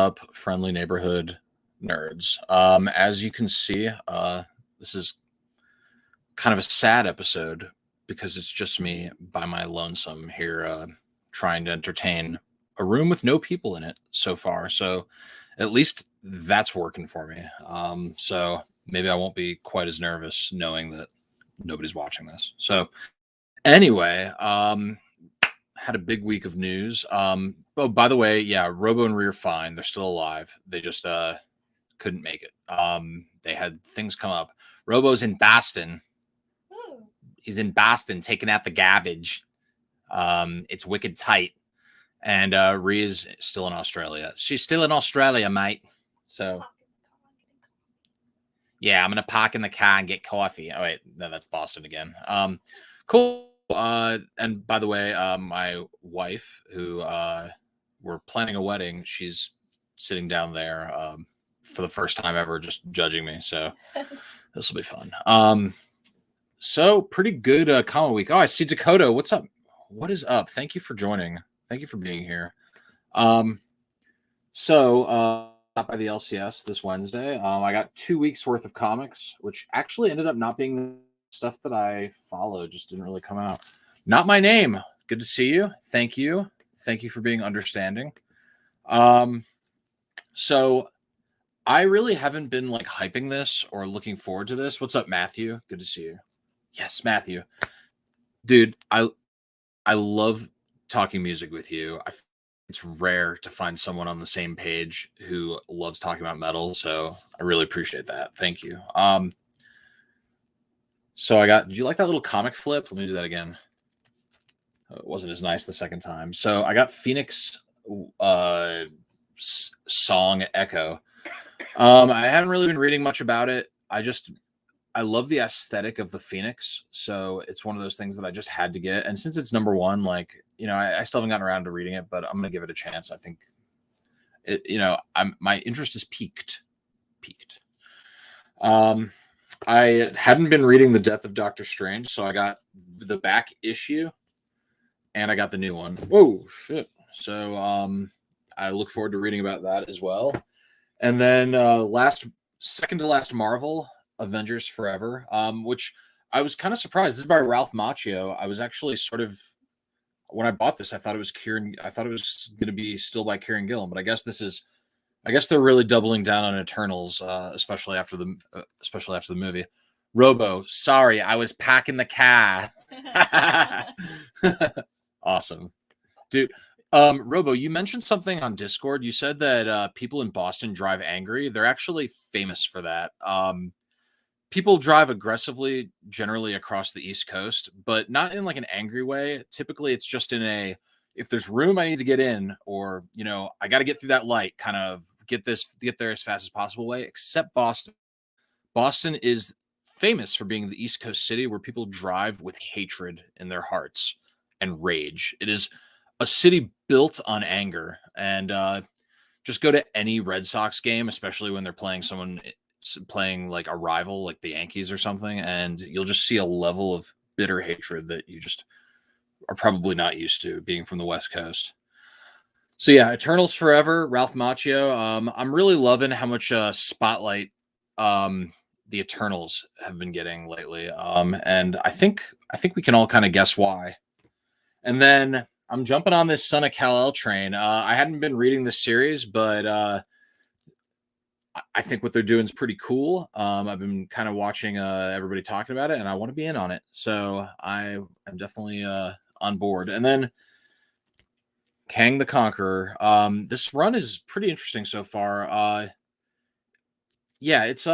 up, friendly neighborhood nerds? As you can see, this is kind of a sad episode because it's just me by my lonesome here, trying to entertain a room with no people in it so far. So at least that's working for me. So maybe I won't be quite as nervous knowing that nobody's watching this. So anyway, had a big week of news. Oh, by the way, yeah, Robo and Rhea are fine. They're still alive. They just couldn't make it. They had things come up. Robo's in Boston. He's in Boston taking out the garbage. It's wicked tight. And Rhea's still in Australia. She's still in Australia, mate. So yeah, I'm gonna park in the car and get coffee. Oh wait, no, that's Boston again. Cool. And by the way, my wife, who we're planning a wedding, she's sitting down there for the first time ever, just judging me. So this will be fun. So pretty good comic week. Oh, I see Dakota. What's up? What is up? Thank you for joining. Thank you for being here. Out by the LCS this Wednesday. I got 2 weeks worth of comics, which actually ended up not being stuff that I followed, just didn't really come out. Not my name. Good to see you. Thank you. Thank you for being understanding. So I really haven't been like hyping this or looking forward to this. What's up, Matthew? Good to see you. Yes, Matthew. Dude, I love talking music with you. It's rare to find someone on the same page who loves talking about metal, so I really appreciate that. Thank you. So did you like that little comic flip? Let me do that again. It wasn't as nice the second time. So I got Phoenix song Echo. I haven't really been reading much about it. I love the aesthetic of the Phoenix, so it's one of those things that I just had to get. And since it's number one, like, I still haven't gotten around to reading it, but I'm gonna give it a chance. I think it, my interest is peaked. I hadn't been reading The Death of Doctor Strange, so I got the back issue, and I got the new one. Whoa, shit! So I look forward to reading about that as well. And then second to last Marvel, Avengers Forever, which I was kind of surprised. This is by Ralph Macchio. I was actually sort of, when I bought this, I thought it was going to be still by Kieran Gillen, but I guess they're really doubling down on Eternals, especially after the movie. Robo, sorry, I was packing the car. Awesome, dude. Robo, you mentioned something on Discord. You said that people in Boston drive angry. They're actually famous for that. People drive aggressively generally across the East Coast, but not in like an angry way. Typically, it's just if there's room, I need to get in, or, I got to get through that light, kind of get there as fast as possible way, except Boston. Boston is famous for being the East Coast city where people drive with hatred in their hearts and rage. It is a city built on anger, and just go to any Red Sox game, especially when they're playing like a rival like the Yankees or something, and you'll just see a level of bitter hatred that you just are probably not used to being from the West Coast. So yeah, Eternals Forever, Ralph Macchio. I'm really loving how much spotlight the Eternals have been getting lately, and I think we can all kind of guess why. And then I'm jumping on this Son of Kal-El train. I hadn't been reading this series, but I think what they're doing is pretty cool. I've been kind of watching everybody talking about it, and I want to be in on it. So I am definitely on board. And then Kang the Conqueror. This run is pretty interesting so far. Yeah, it's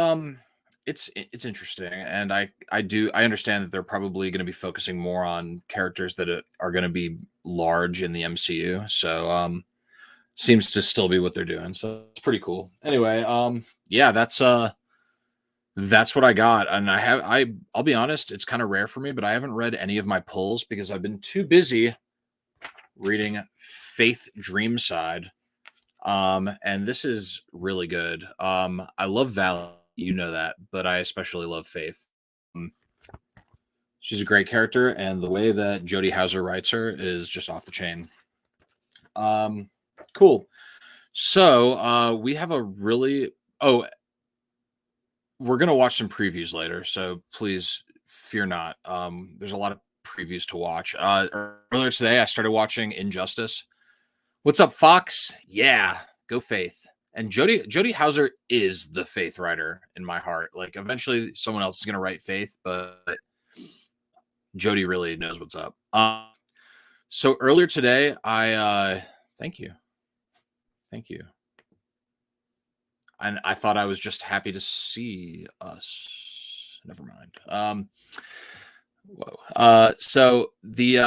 interesting, and I understand that they're probably going to be focusing more on characters that are going to be large in the MCU. So seems to still be what they're doing. So it's pretty cool. Anyway, yeah, that's what I got. And I'll be honest, it's kind of rare for me, but I haven't read any of my pulls because I've been too busy reading Faith Dreamside. And this is really good. I love Valiant, you know that, but I especially love Faith. She's a great character, and the way that Jody Houser writes her is just off the chain. Cool. So we have a really oh we're gonna watch some previews later, so please fear not. There's a lot of previews to watch. Earlier today, I started watching Injustice. What's up, Fox? Yeah, go Faith. And Jody Hauser is the Faith writer in my heart. Like, eventually, someone else is gonna write Faith, but Jody really knows what's up. So earlier today, thank you, thank you, and I thought I was just happy to see us. Never mind. Whoa. So the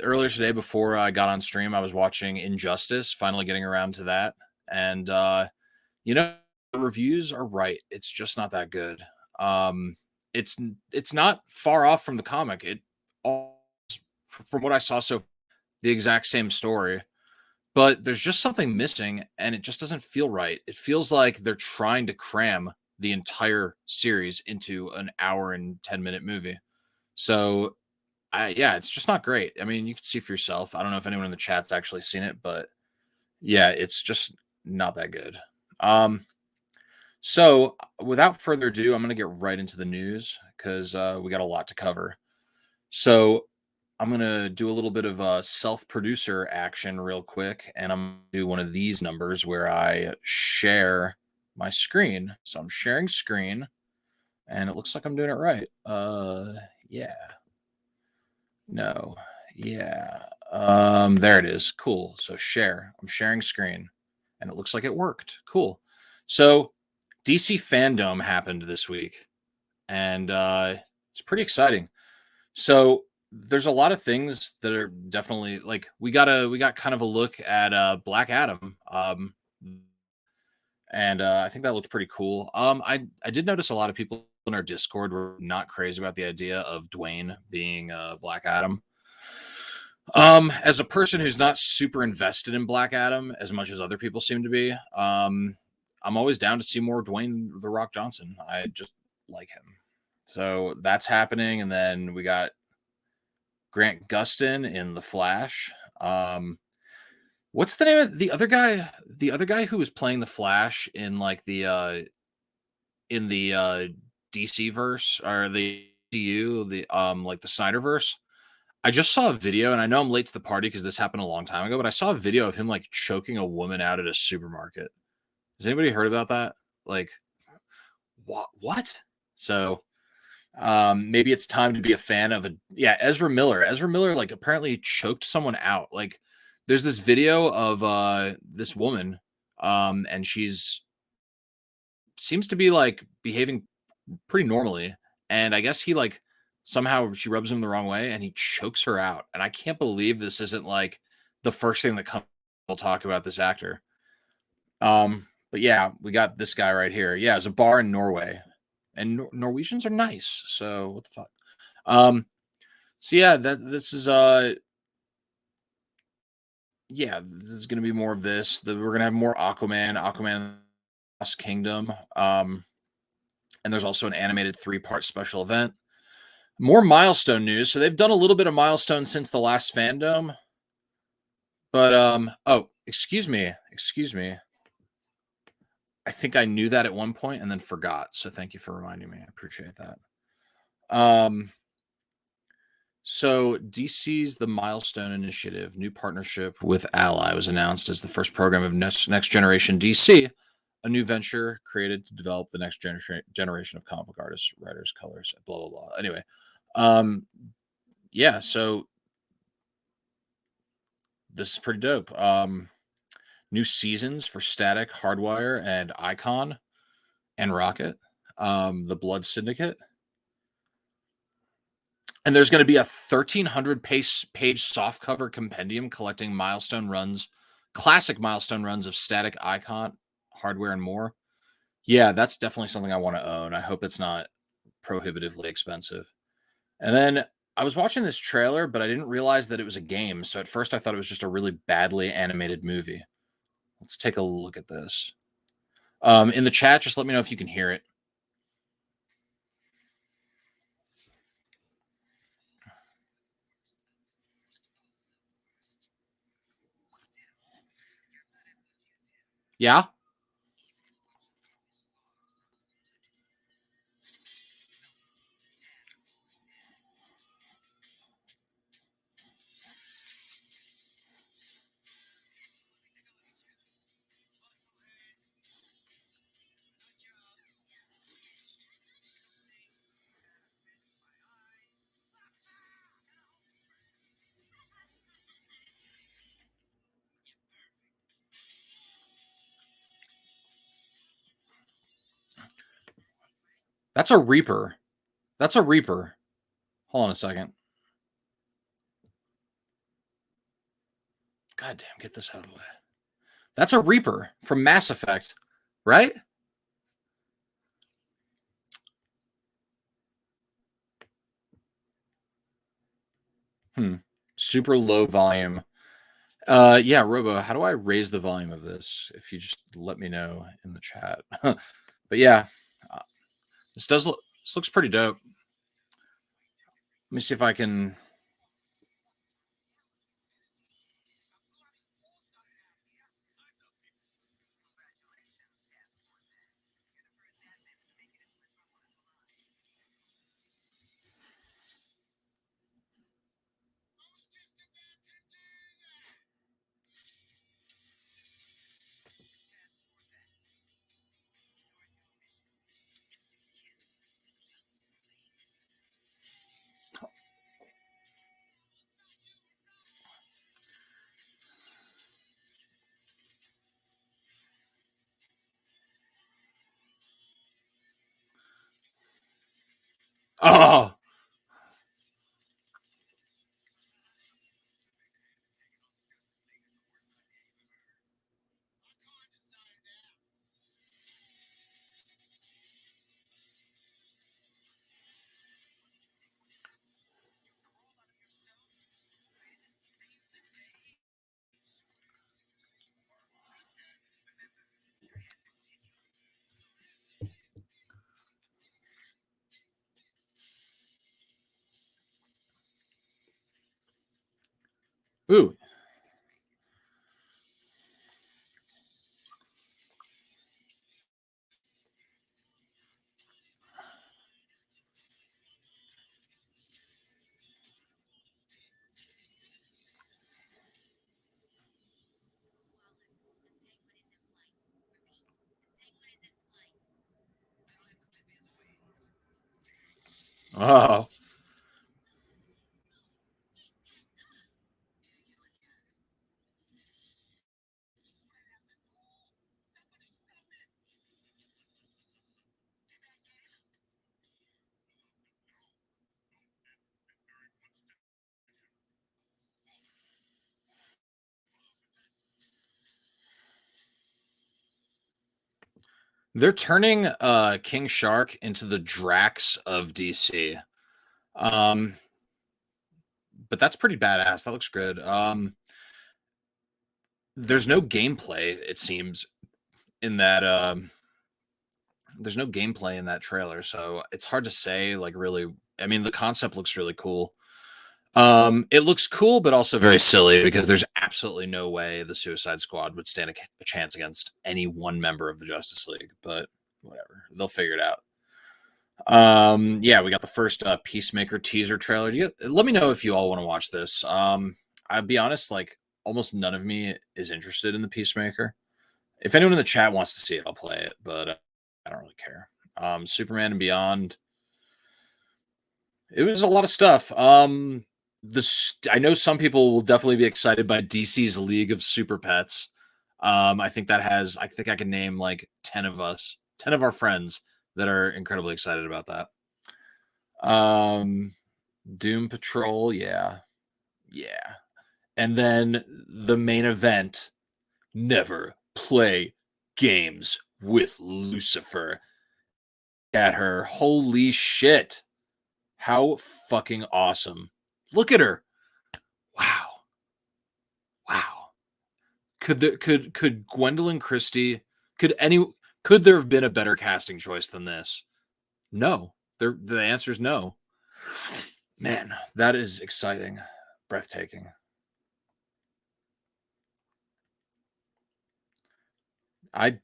earlier today before I got on stream, I was watching Injustice, finally getting around to that. And you know, the reviews are right. It's just not that good. Um it's it's not far off from the comic. It all from what I saw so the exact same story, but there's just something missing and it just doesn't feel right. It feels like they're trying to cram the entire series into an hour and 10-minute movie. So yeah, it's just not great. I mean, you can see for yourself. I don't know if anyone in the chat's actually seen it, but yeah, it's just not that good. So without further ado, I'm going to get right into the news because we got a lot to cover. So I'm going to do a little bit of self-producer action real quick, and I'm going to do one of these numbers where I share my screen. So I'm sharing screen, and it looks like I'm doing it right. Yeah. No. Yeah. There it is. Cool. So share. I'm sharing screen. And it looks like it worked. Cool. So DC Fandom happened this week. And it's pretty exciting. So there's a lot of things that are definitely like we got kind of a look at Black Adam. And I think that looked pretty cool. I did notice a lot of people in our Discord were not crazy about the idea of Dwayne being Black Adam. As a person who's not super invested in Black Adam as much as other people seem to be, I'm always down to see more Dwayne the Rock Johnson. I just like him. So that's happening, and then we got Grant Gustin in The Flash. What's the name of the other guy? The other guy who was playing the Flash in like the DC verse or the DU, the like the Snyderverse. I just saw a video, and I know I'm late to the party because this happened a long time ago, but I saw a video of him like choking a woman out at a supermarket. Has anybody heard about that? Like, what? So, maybe it's time to be a fan of Ezra Miller. Ezra Miller like apparently choked someone out. Like, there's this video of this woman, and she's seems to be like behaving pretty normally, and I guess he like somehow she rubs him the wrong way and he chokes her out. And I can't believe this isn't like the first thing that comes will talk about this actor. But yeah, we got this guy right here. Yeah, it's a bar in Norway, and Norwegians are nice. So what the fuck? So yeah, that this is yeah, this is gonna be more of this. We're gonna have more Aquaman Lost Kingdom. And there's also an animated 3-part special event. More milestone news. So they've done a little bit of milestone since the last fandom. But oh, excuse me. I think I knew that at one point and then forgot. So thank you for reminding me. I appreciate that. So DC's The Milestone Initiative, new partnership with Ally, was announced as the first program of next generation DC, a new venture created to develop the next generation of comic book artists, writers, colors, blah blah blah. Anyway, yeah, so this is pretty dope. New seasons for Static, Hardwire, and Icon, and Rocket. The Blood Syndicate. And there's going to be a 1,300 page softcover compendium collecting classic milestone runs of Static, Icon, Hardware, and more. Yeah, that's definitely something I want to own. I hope it's not prohibitively expensive. And then I was watching this trailer, but I didn't realize that it was a game. So at first I thought it was just a really badly animated movie. Let's take a look at this. In the chat, just let me know if you can hear it. Yeah. That's a Reaper. That's a Reaper. Hold on a second. God damn, get this out of the way. That's a Reaper from Mass Effect, right? Super low volume. Yeah, Robo, how do I raise the volume of this? If you just let me know in the chat. But yeah, uh, this looks pretty dope. Let me see if I can. Oh, ooh. Oh. They're turning King Shark into the Drax of DC. Um, but that's pretty badass. That looks good. There's no gameplay, it seems, in that there's no gameplay in that trailer, so it's hard to say like really. I mean, the concept looks really cool. It looks cool, but also very silly because there's absolutely no way the Suicide Squad would stand a chance against any one member of the Justice League. But whatever, they'll figure it out. Yeah, we got the first Peacemaker teaser trailer. Let me know if you all want to watch this. I'll be honest, like almost none of me is interested in the Peacemaker. If anyone in the chat wants to see it, I'll play it, but I don't really care. Superman and Beyond. It was a lot of stuff. I know some people will definitely be excited by DC's League of Super Pets. I think that has. I think I can name like 10 of us, 10 of our friends that are incredibly excited about that. Doom Patrol, yeah, yeah, and then the main event. Never play games with Lucifer. At her, holy shit! How fucking awesome! Look at her. Wow. Wow. Could Gwendolyn Christie could any could there have been a better casting choice than this? No. The answer is no. Man, that is exciting. Breathtaking. I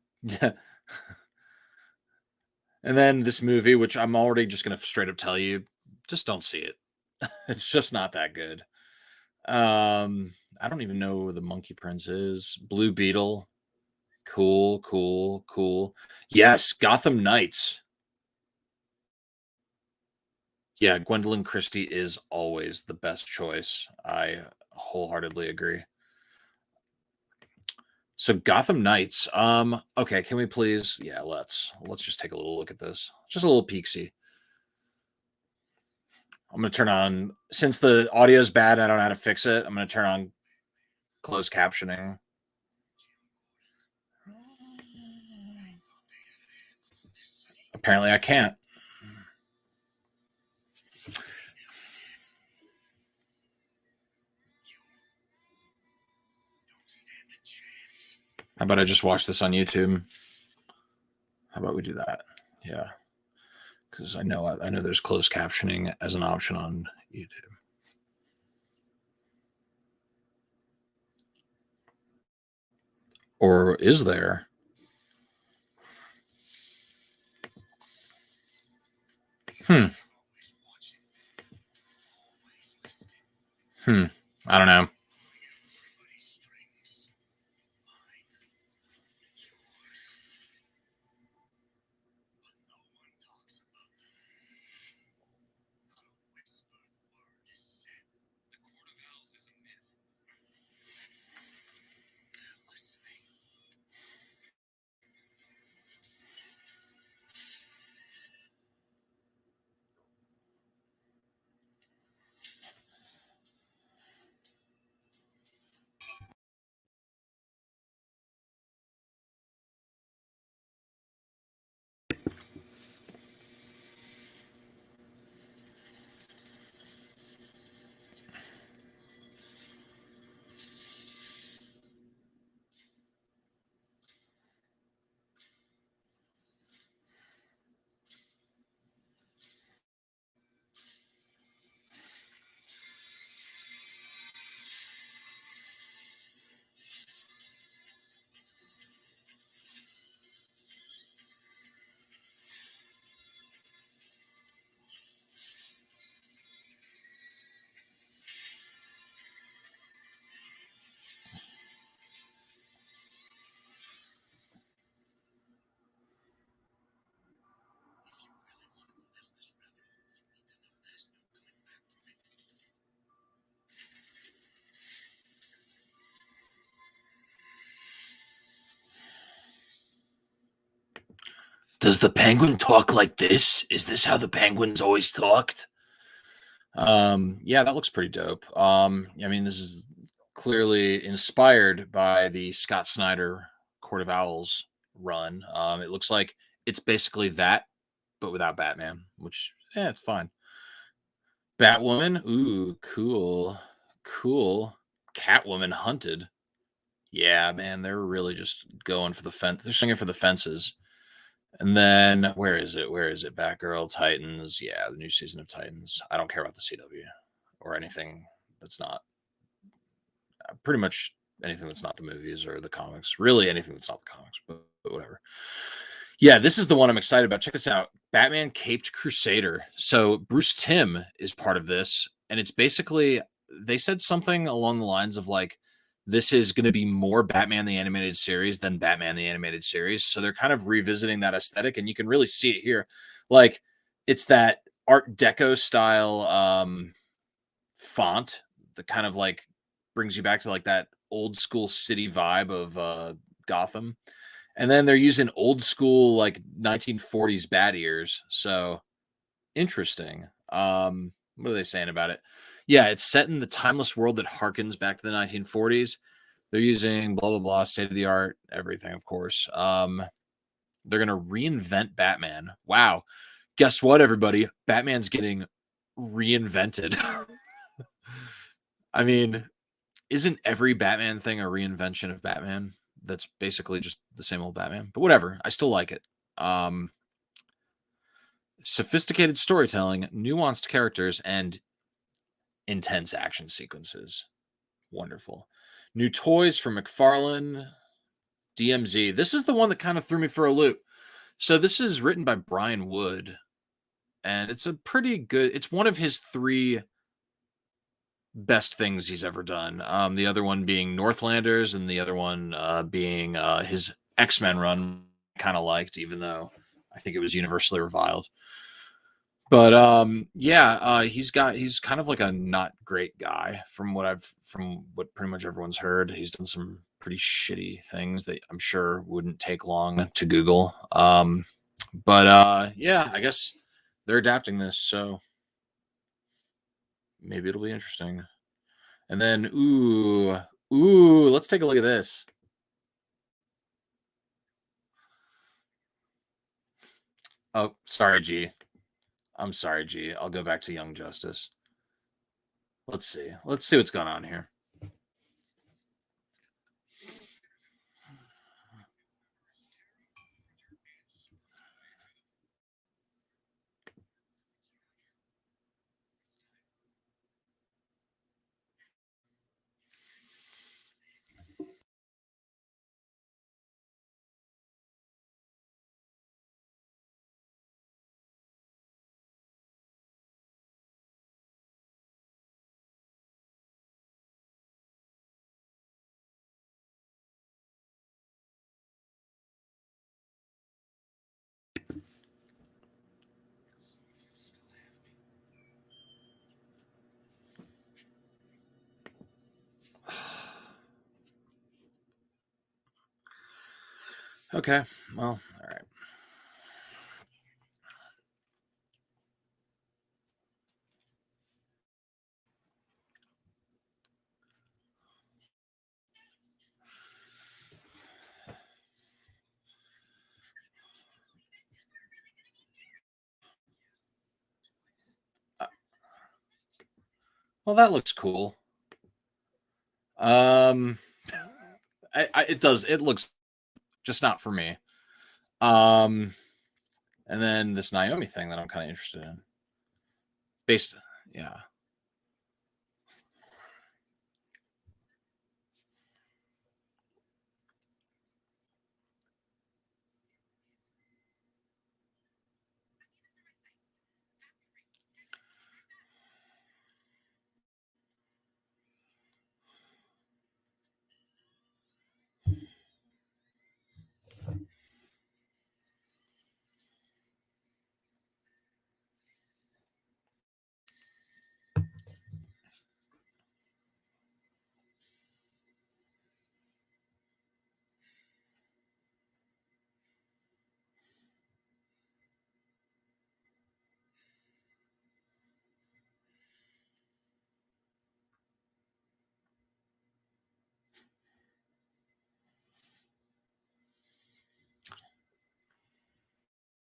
and then this movie, which I'm already just gonna straight up tell you, just don't see it. It's just not that good. I don't even know who the Monkey Prince is. Blue Beetle. Cool, cool, cool. Yes, Gotham Knights. Yeah, Gwendolyn Christie is always the best choice. I wholeheartedly agree. So Gotham Knights. Okay, can we please? Yeah, let's just take a little look at this. Just a little peek see. I'm gonna turn on since the audio is bad. And I don't know how to fix it. I'm gonna turn on closed captioning. Apparently, I can't. How about I just watch this on YouTube? How about we do that? Yeah, because I know there's closed captioning as an option on YouTube. Or is there? Hmm. Hmm. I don't know. Does the penguin talk like this? Is this how the penguins always talked? Yeah, that looks pretty dope. I mean, this is clearly inspired by the Scott Snyder Court of Owls run. It looks like it's basically that, but without Batman, which yeah, it's fine. Batwoman, ooh, cool, cool. Catwoman hunted. Yeah, man, they're really just going for the fence. They're swinging for the fences. And then where is it? Where is it? Batgirl, Titans. Yeah, the new season of Titans. I don't care about the CW or anything that's not pretty much anything that's not the movies or the comics. Really anything that's not the comics, but whatever. Yeah, this is the one I'm excited about. Check this out. Batman Caped Crusader. So Bruce Timm is part of this, and it's basically they said something along the lines of like this is going to be more Batman the animated series than Batman the animated series. So they're kind of revisiting that aesthetic, and you can really see it here. Like it's that Art Deco style font that kind of like brings you back to like that old school city vibe of Gotham. And then they're using old school like 1940s bat ears. So interesting. What are they saying about it? Yeah, it's set in the timeless world that harkens back to the 1940s. They're using blah blah blah, state of the art, everything, of course. They're gonna reinvent Batman. Wow. Guess what, everybody? Batman's getting reinvented. I mean, isn't every Batman thing a reinvention of Batman? That's basically just the same old Batman. But whatever, I still like it. Um, Sophisticated storytelling, nuanced characters, and intense action sequences. Wonderful. New toys from McFarlane. DMZ. This is the one that kind of threw me for a loop. So this is written by Brian Wood, and it's a pretty good. It's one of his three best things he's ever done. The other one being Northlanders, and the other one being his X-Men run. Kind of liked, even though I think it was universally reviled. But yeah, he's kind of like a not great guy from what pretty much everyone's heard. He's done some pretty shitty things that I'm sure wouldn't take long to Google. But yeah, I guess they're adapting this, so maybe it'll be interesting. And then let's take a look at this. Oh, sorry, G. I'm sorry, G. I'll go back to Young Justice. Let's see. Let's see what's going on here. Okay. Well, all right. Well, that looks cool. Um, it does. It looks just not for me. Um, and then this Naomi thing that I'm kind of interested in. Based, yeah.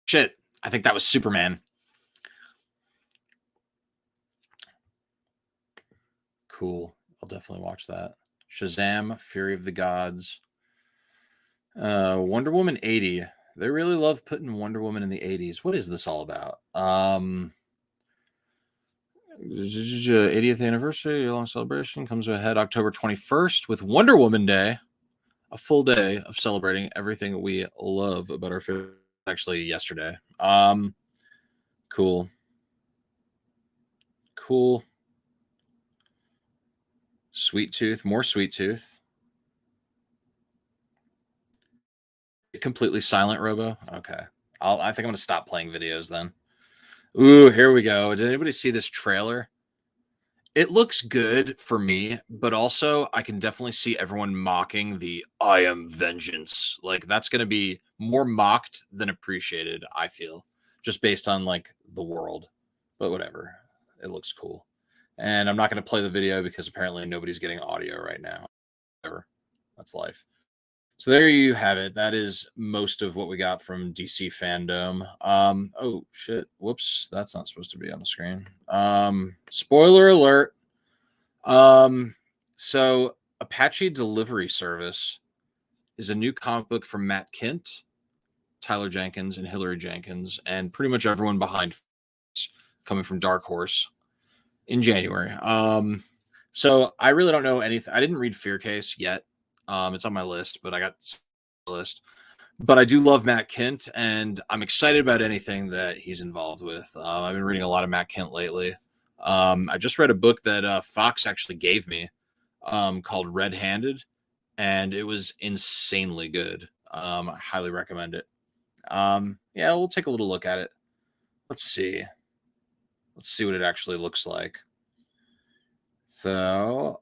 Shit, I think that was Superman. Cool. I'll definitely watch that. Shazam, Fury of the Gods. Wonder Woman 80. They really love putting Wonder Woman in the 80s. What is this all about? 80th anniversary, long celebration comes ahead October 21st with Wonder Woman Day, a full day of celebrating everything we love about our film. Actually, yesterday. Cool. Cool. Sweet Tooth, more Sweet Tooth. Completely silent, Robo. Okay. I think I'm gonna stop playing videos then. Ooh, here we go. Did anybody see this trailer? It looks good for me, but also I can definitely see everyone mocking the "I am vengeance." Like that's going to be more mocked than appreciated, I feel, just based on like the world. But whatever. It looks cool. And I'm not going to play the video because apparently nobody's getting audio right now. Whatever. That's life. So there you have it. That is most of what we got from DC fandom. Oh shit. Whoops, that's not supposed to be on the screen. Spoiler alert. So Apache Delivery Service is a new comic book from Matt Kindt, Tyler Jenkins, and Hillary Jenkins, and pretty much everyone behind coming from Dark Horse in January. So I really don't know anything. I didn't read Fear Case yet. It's on my list, but I got list. But I do love Matt Kindt, and I'm excited about anything that he's involved with. I've been reading a lot of Matt Kindt lately. I just read a book that Fox actually gave me called Red Handed, and it was insanely good. I highly recommend it. Yeah, we'll take a little look at it. Let's see. Let's see what it actually looks like. So,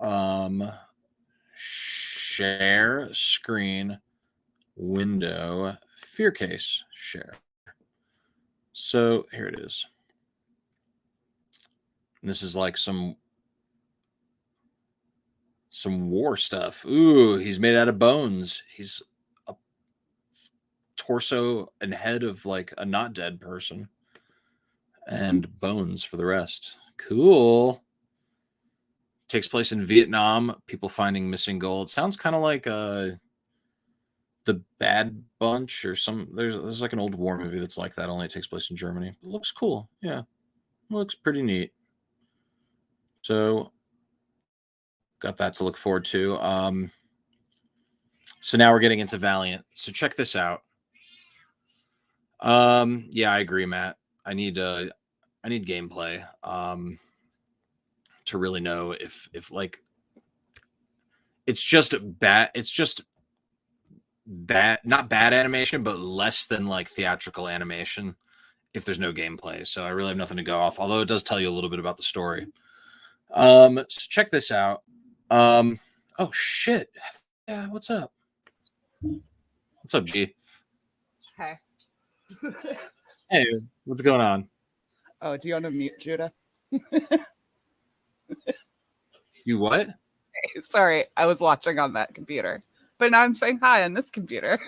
share screen window fear case share. So here it is. This is like some war stuff. Ooh, he's made out of bones. He's a torso and head of like a not dead person, and bones for the rest. Cool. Takes place in Vietnam. People finding missing gold. Sounds kind of like the Bad Bunch or some. There's like an old war movie that's like that. Only it takes place in Germany. It looks cool. Yeah, it looks pretty neat. So got that to look forward to. So now we're getting into Valiant. So check this out. Yeah, I agree, Matt. I need gameplay to really know if like it's just bad, not bad animation, but less than like theatrical animation if there's no gameplay. So I really have nothing to go off, although it does tell you a little bit about the story. So check this out. Oh shit. Yeah, what's up? What's up, G? Hey. Hey, what's going on? Oh, do you want to mute Judah? You what? Sorry, I was watching on that computer. But now I'm saying hi on this computer.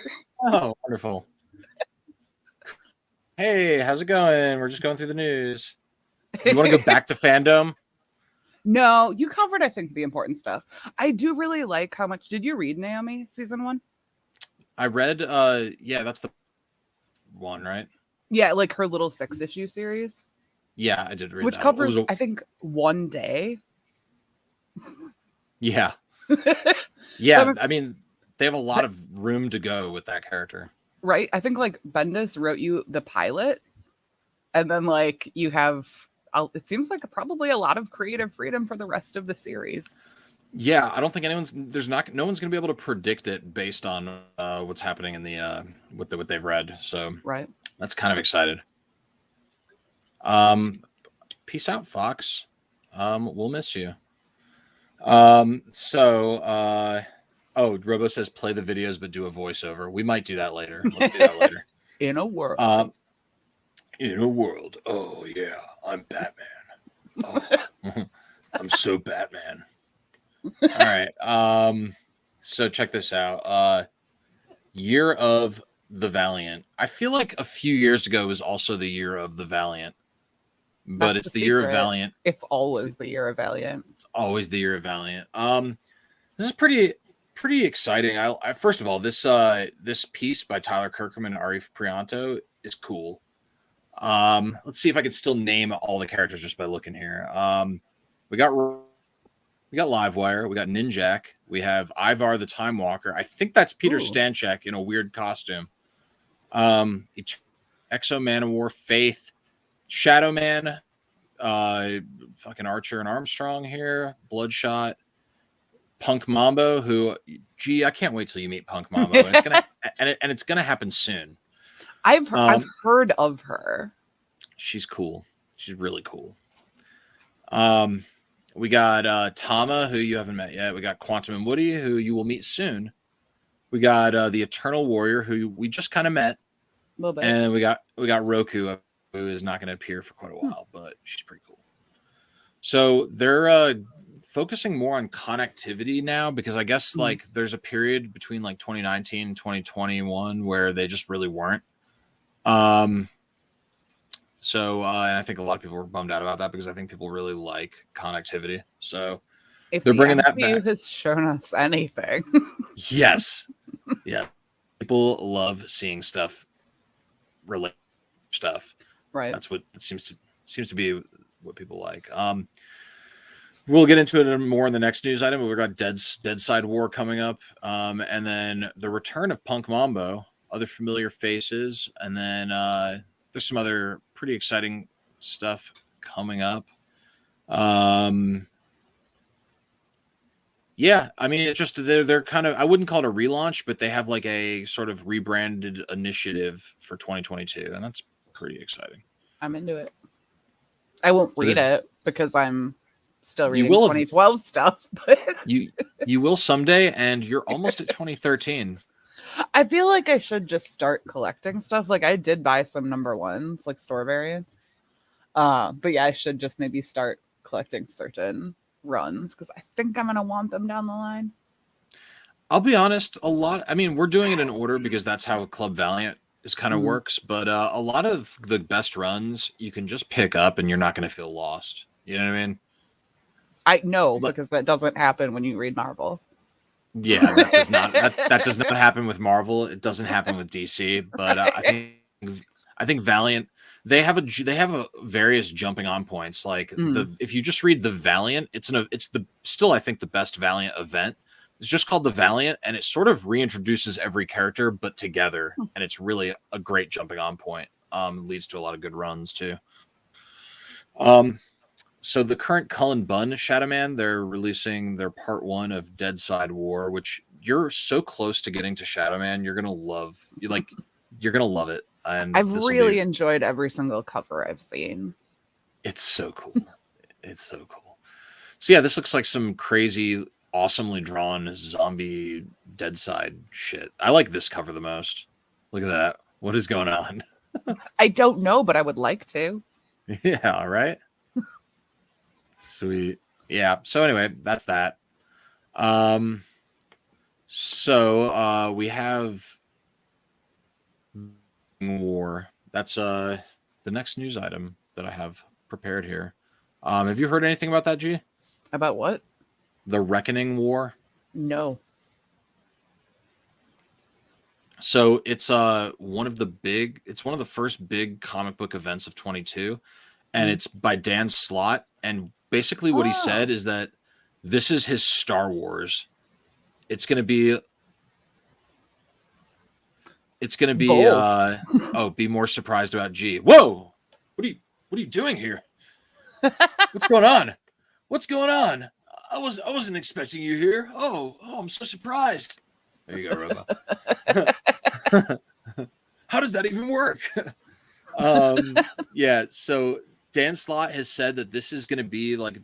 Oh, wonderful. Hey, how's it going? We're just going through the news. Do you want to go back to fandom? No, you covered, I think, the important stuff. I do really like how much. Did you read Naomi season 1? I read, yeah, that's the one, right? Yeah, like her little 6-issue series. Yeah, I did read which that. covers, I think, one day. Yeah. Yeah, so I mean, they have a lot of room to go with that character. Right? I think, like, Bendis wrote you the pilot, and then, like, you have, it seems like probably a lot of creative freedom for the rest of the series. Yeah, I don't think no one's going to be able to predict it based on what's happening in the what they've read. So right, that's kind of excited. Peace out, Fox. We'll miss you. Oh, Robo says play the videos but do a voiceover. We might do that later. Let's do that later. In a world. In a world. Oh yeah, I'm Batman. Oh, I'm so Batman. All right. So check this out. Year of the Valiant. I feel like a few years ago was also the year of the Valiant. But That's it's the year of Valiant. It's always the year of Valiant. It's always the year of Valiant. This is pretty exciting. I first of all, this piece by Tyler Kirkham and Arif Prianto is cool. Let's see if I can still name all the characters just by looking here. We got Livewire, we got Ninjak, we have Ivar the Time Walker. I think that's Peter Stanchek in a weird costume. Exo Man of War, Faith, Shadow Man, fucking Archer and Armstrong here, Bloodshot, Punk Mambo, who, gee, I can't wait till you meet Punk Mambo. And it's gonna happen soon. I've heard of her. She's cool. She's really cool. We got Tama, who you haven't met yet. We got Quantum and Woody, who you will meet soon. We got the Eternal Warrior, who we just kind of met. A little bit. And we got Roku, who is not going to appear for quite a while, but she's pretty cool. So they're focusing more on connectivity now because I guess like there's a period between like 2019 and 2021 where they just really weren't. So and I think a lot of people were bummed out about that because I think people really like connectivity. So if they're bringing that back. Has shown us anything. Yes. Yeah. People love seeing stuff relate stuff. Right. That's what it seems to be what people like. We'll get into it more in the next news item. We've got Dead Side War coming up, and then the return of Punk Mambo, other familiar faces, and then there's some other pretty exciting stuff coming up. Yeah, I mean, it's just they're kind of, I wouldn't call it a relaunch, but they have like a sort of rebranded initiative for 2022, and that's pretty exciting. I'm into it. I won't read it because I'm still reading 2012 stuff, but you will someday, and you're almost at 2013. I feel like I should just start collecting stuff. Like I did buy some number ones, like store variants. But yeah, I should just maybe start collecting certain runs because I think I'm gonna want them down the line. I'll be honest, I mean, we're doing it in order because that's how Club Valiant is kind of works, but a lot of the best runs you can just pick up and you're not going to feel lost. You know what I mean? I know, because that doesn't happen when you read Marvel. Yeah, that does not that does not happen with Marvel. It doesn't happen with DC, but I think Valiant, they have a various jumping on points. Like if you just read the Valiant, it's still I think the best Valiant event. It's just called the Valiant, and it sort of reintroduces every character but together, and it's really a great jumping on point. Leads to a lot of good runs too. So the current Cullen Bunn Shadowman, they're releasing their part 1 of Dead Side War, which you're so close to getting to Shadowman. You're gonna love. You're gonna love it. And I've really enjoyed every single cover I've seen. It's so cool. It's so cool. So yeah, this looks like some crazy, awesomely drawn zombie Dead Side shit. I like this cover the most. Look at that. What is going on? I don't know, but I would like to. Yeah, right? Sweet. Yeah. So anyway, that's that. So we have War. That's the next news item that I have prepared here. Have you heard anything about that, G? About what? The Reckoning War? No. So it's one of the first big comic book events of 22, and it's by Dan Slott. And basically what he said is that this is his Star Wars. It's gonna be be more surprised about G. Whoa! What are you doing here? What's going on? What's going on? I wasn't expecting you here. Oh, I'm so surprised. There you go, Robo. How does that even work? Yeah, so Dan Slott has said that this is going to be like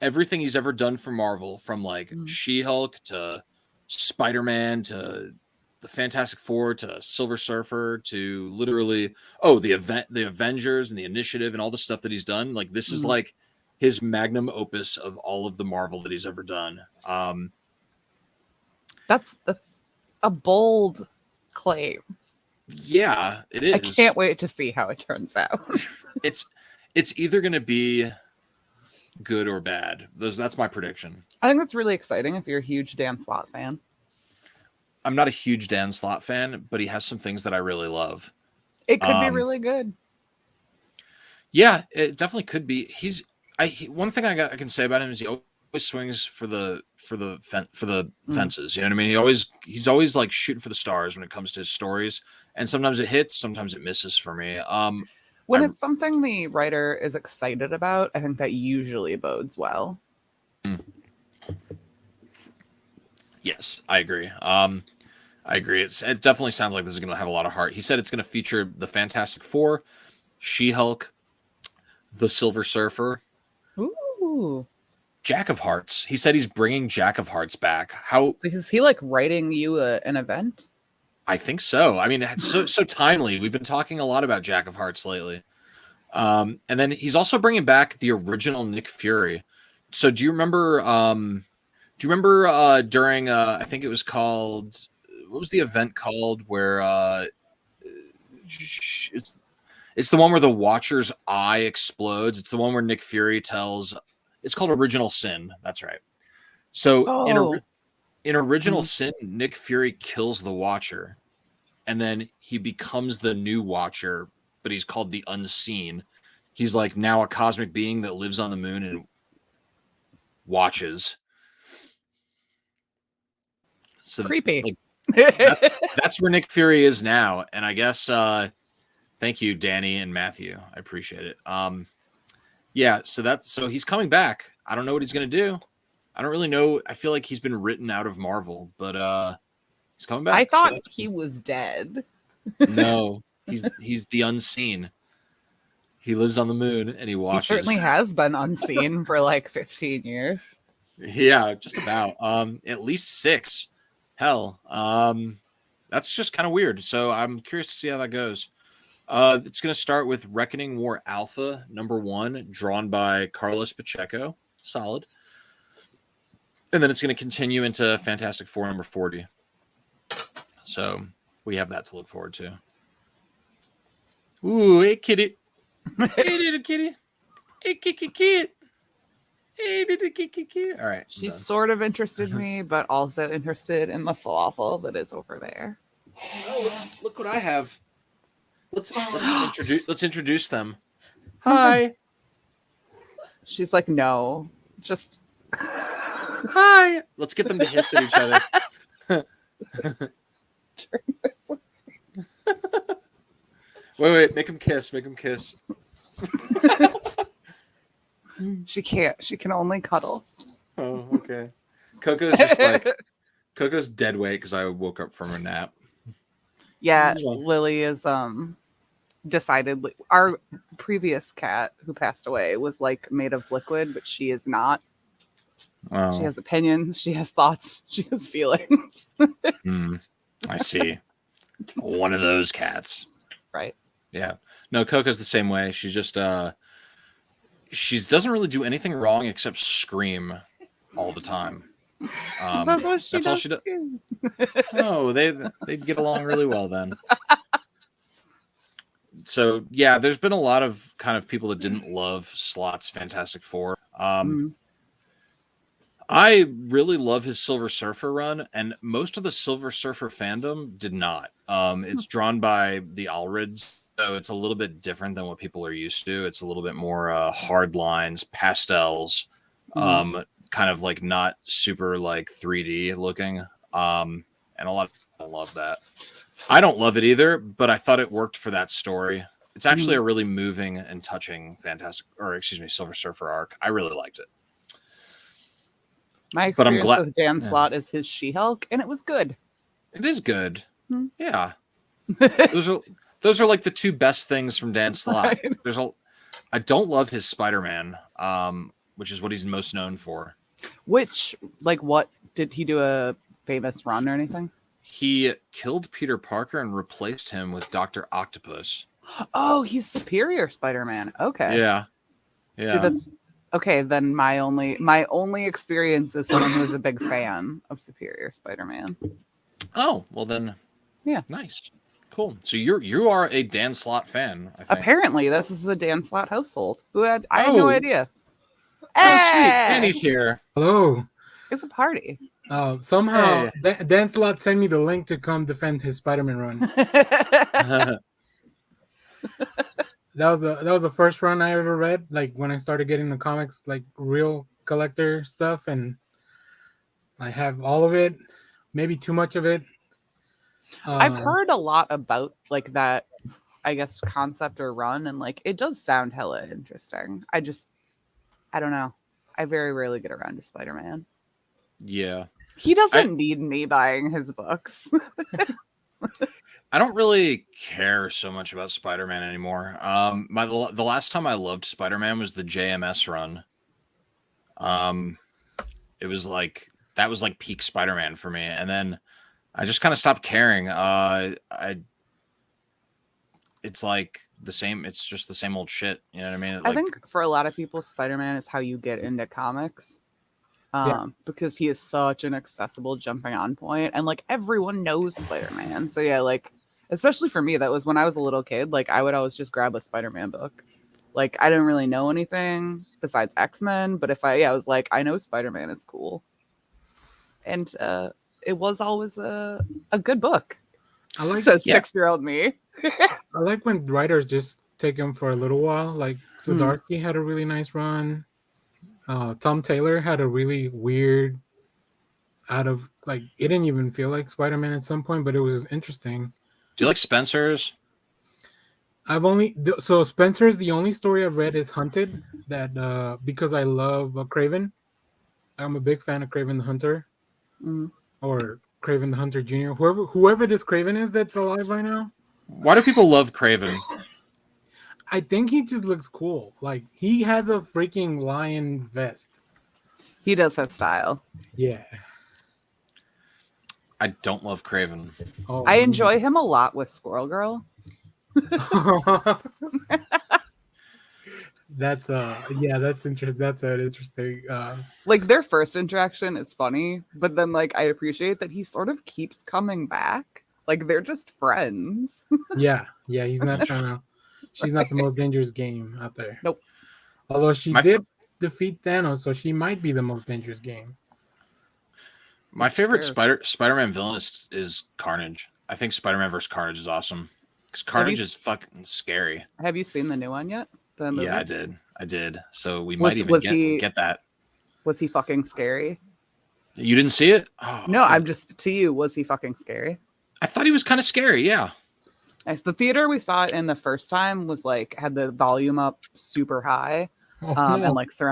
everything he's ever done for Marvel, from like She-Hulk to Spider-Man to the Fantastic Four to Silver Surfer to literally the Avengers and the Initiative and all the stuff that he's done. Like this is like his magnum opus of all of the Marvel that he's ever done. That's a bold claim. Yeah, it is. I can't wait to see how it turns out. It's either going to be good or bad. That's my prediction. I think that's really exciting if you're a huge Dan Slott fan. I'm not a huge Dan Slott fan, but he has some things that I really love. It could be really good. Yeah, it definitely could be. One thing I can say about him is he always swings for the fences. You know what I mean? He's always like shooting for the stars when it comes to his stories, and sometimes it hits, sometimes it misses for me. When it's something the writer is excited about, I think that usually bodes well. Yes, I agree. I agree. It definitely sounds like this is going to have a lot of heart. He said it's going to feature the Fantastic Four, She-Hulk, the Silver Surfer, Jack of Hearts. He said he's bringing Jack of Hearts back. So is he like writing you an event? I think so. I mean, it's so timely. We've been talking a lot about Jack of Hearts lately. And then he's also bringing back the original Nick Fury. So do you remember during I think it was called, what was the event called where it's the one where the Watcher's eye explodes. It's the one where Nick Fury it's called Original Sin. That's right. So in Original Sin, Nick Fury kills the Watcher, and then he becomes the new Watcher, but he's called the Unseen. He's like now a cosmic being that lives on the moon, and watches. So Creepy. like that's where Nick Fury is now. And I guess thank you, Danny and Matthew. I appreciate it. Yeah, so he's coming back. I don't know what he's gonna do. I don't really know. I feel like he's been written out of Marvel, but he's coming back. I thought he was dead. No, he's the unseen. He lives on the moon and he watches. He certainly has been unseen for like 15 years. Yeah, just about. At least 6. Hell, that's just kind of weird. So I'm curious to see how that goes. It's going to start with Reckoning War Alpha #1, drawn by Carlos Pacheco. Solid. And then it's going to continue into Fantastic Four #40. So we have that to look forward to. Ooh, hey, kitty. Hey, little kitty. Hey, kid. Hey, little kid. All right. She's sort of interested in me, but also interested in the falafel that is over there. Oh, look what I have. Let's introduce them. Hi. She's like, no, just hi. Let's get them to hiss at each other. Wait, make him kiss. She can't. She can only cuddle. Oh, okay. Coco's just like Coco's dead weight because I woke up from a nap. Yeah, Lily is decidedly, our previous cat who passed away was like made of liquid, but she is not. Oh. She has opinions, she has thoughts, she has feelings. I see. One of those cats. Right. Yeah. No, Coco's the same way. She's just she doesn't really do anything wrong except scream all the time. That's all she does. Oh, they get along really well then. So yeah, there's been a lot of kind of people that didn't love Slott's Fantastic Four. I really love his Silver Surfer run, and most of the Silver Surfer fandom did not. It's drawn by the Allreds, so it's a little bit different than what people are used to. It's a little bit more hard lines, pastels, kind of like not super like 3D looking. And a lot of people love that. I don't love it either, but I thought it worked for that story. It's actually a really moving and touching Silver Surfer arc. I really liked it. My experience with Dan Slott is his She-Hulk, and it was good. It is good. Yeah. Those are like the two best things from Dan Slott. Right. I don't love his Spider-Man, which is what he's most known for. Which, like, what did he do a famous run or anything? He killed Peter Parker and replaced him with Dr. Octopus. Oh, he's Superior Spider-Man. Okay. Yeah. See, that's okay. Then my only experience is someone who's a big fan of Superior Spider-Man. Oh, well then. Yeah. Nice. Cool. So you are a Dan Slott fan, I think. Apparently, this is a Dan Slott household. I had no idea. Oh, sweet. Annie's here. Hello. It's a party. Somehow Dan Slott sent me the link to come defend his Spider-Man run. That was the first run I ever read. Like when I started getting the comics, like real collector stuff, and I have all of it, maybe too much of it. I've heard a lot about like that, I guess, concept or run, and like it does sound hella interesting. I don't know. I very rarely get around to Spider-Man. Yeah. He doesn't need me buying his books. I don't really care so much about Spider-Man anymore. The last time I loved Spider-Man was the JMS run. It was like that was like peak Spider-Man for me, and then I just kind of stopped caring. It's like the same. It's just the same old shit. You know what I mean? I think for a lot of people, Spider-Man is how you get into comics. Because he is such an accessible jumping on point, and like everyone knows Spider-Man. So yeah, like especially for me, that was when I was a little kid. Like I would always just grab a Spider-Man book. Like I didn't really know anything besides X-Men, but if I was like, I know Spider-Man is cool, and it was always a good book. I like says 6-year-old me. I like when writers just take him for a little while. Like Zdarsky had a really nice run. Tom Taylor had a really weird, out of like it didn't even feel like Spider-Man at some point, but it was interesting. Do you like Spencer's? So Spencer's the only story I've read is Hunted. That because I love Craven. I'm a big fan of Craven the Hunter, Mm. or Craven the Hunter Jr. Whoever this Craven is that's alive right now. Why do people love Craven? I think he just looks cool. Like he has a freaking lion vest. He does have style. Yeah. I don't love Craven. Oh, I enjoy him a lot with Squirrel Girl. That's that's interesting. That's an interesting. Like their first interaction is funny, but then like I appreciate that he sort of keeps coming back. Like they're just friends. Yeah. He's not trying to. She's not the most dangerous game out there. Nope. Although she did defeat Thanos, so she might be the most dangerous game. My favorite Spider-Man villain is Carnage. I think Spider-Man vs. Carnage is awesome because Carnage is fucking scary. Have you seen the new one yet? The movie? Yeah, I did. So we might even get that. Was he fucking scary? You didn't see it? Oh, no, shit. I'm just to you. Was he fucking scary? I thought he was kind of scary. Yeah. The theater we saw it in the first time was like had the volume up super high, and like so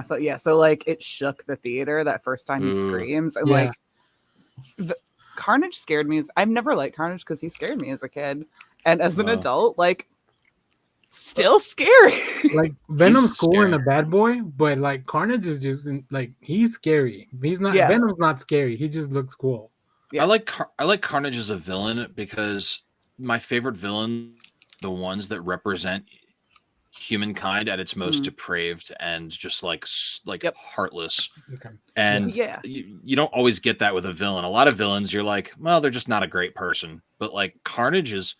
like it shook the theater that first time he screams, and like Carnage scared me. I've never liked Carnage because he scared me as a kid, and as an adult, like still scary. Like Venom's cool and a bad boy, but like Carnage is just like he's scary. He's not. Yeah. Venom's not scary. He just looks cool. Yeah. I like Carnage as a villain because my favorite villain, the ones that represent humankind at its most depraved and just like heartless. Okay. And you don't always get that with a villain. A lot of villains, you're like, well, they're just not a great person. But like Carnage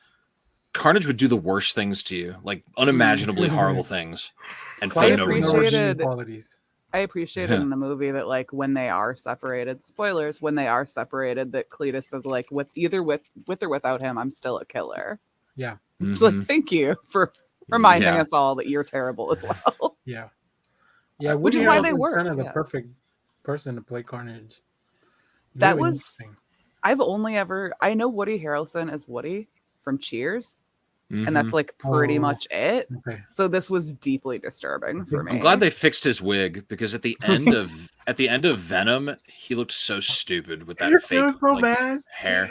would do the worst things to you, like unimaginably horrible things, and for no reason. I appreciated in the movie that like when they are separated, spoilers, when they are separated, that Cletus is like with or without him, I'm still a killer. Yeah. Mm-hmm. So like, thank you for reminding us all that you're terrible as well. Yeah. Yeah. Which is why they were kind of the perfect person to play Carnage. That really was. I know Woody Harrelson as Woody from Cheers. And that's like pretty much it. Okay. So this was deeply disturbing for me. I'm glad they fixed his wig because at the end of Venom, he looked so stupid with that fake hair.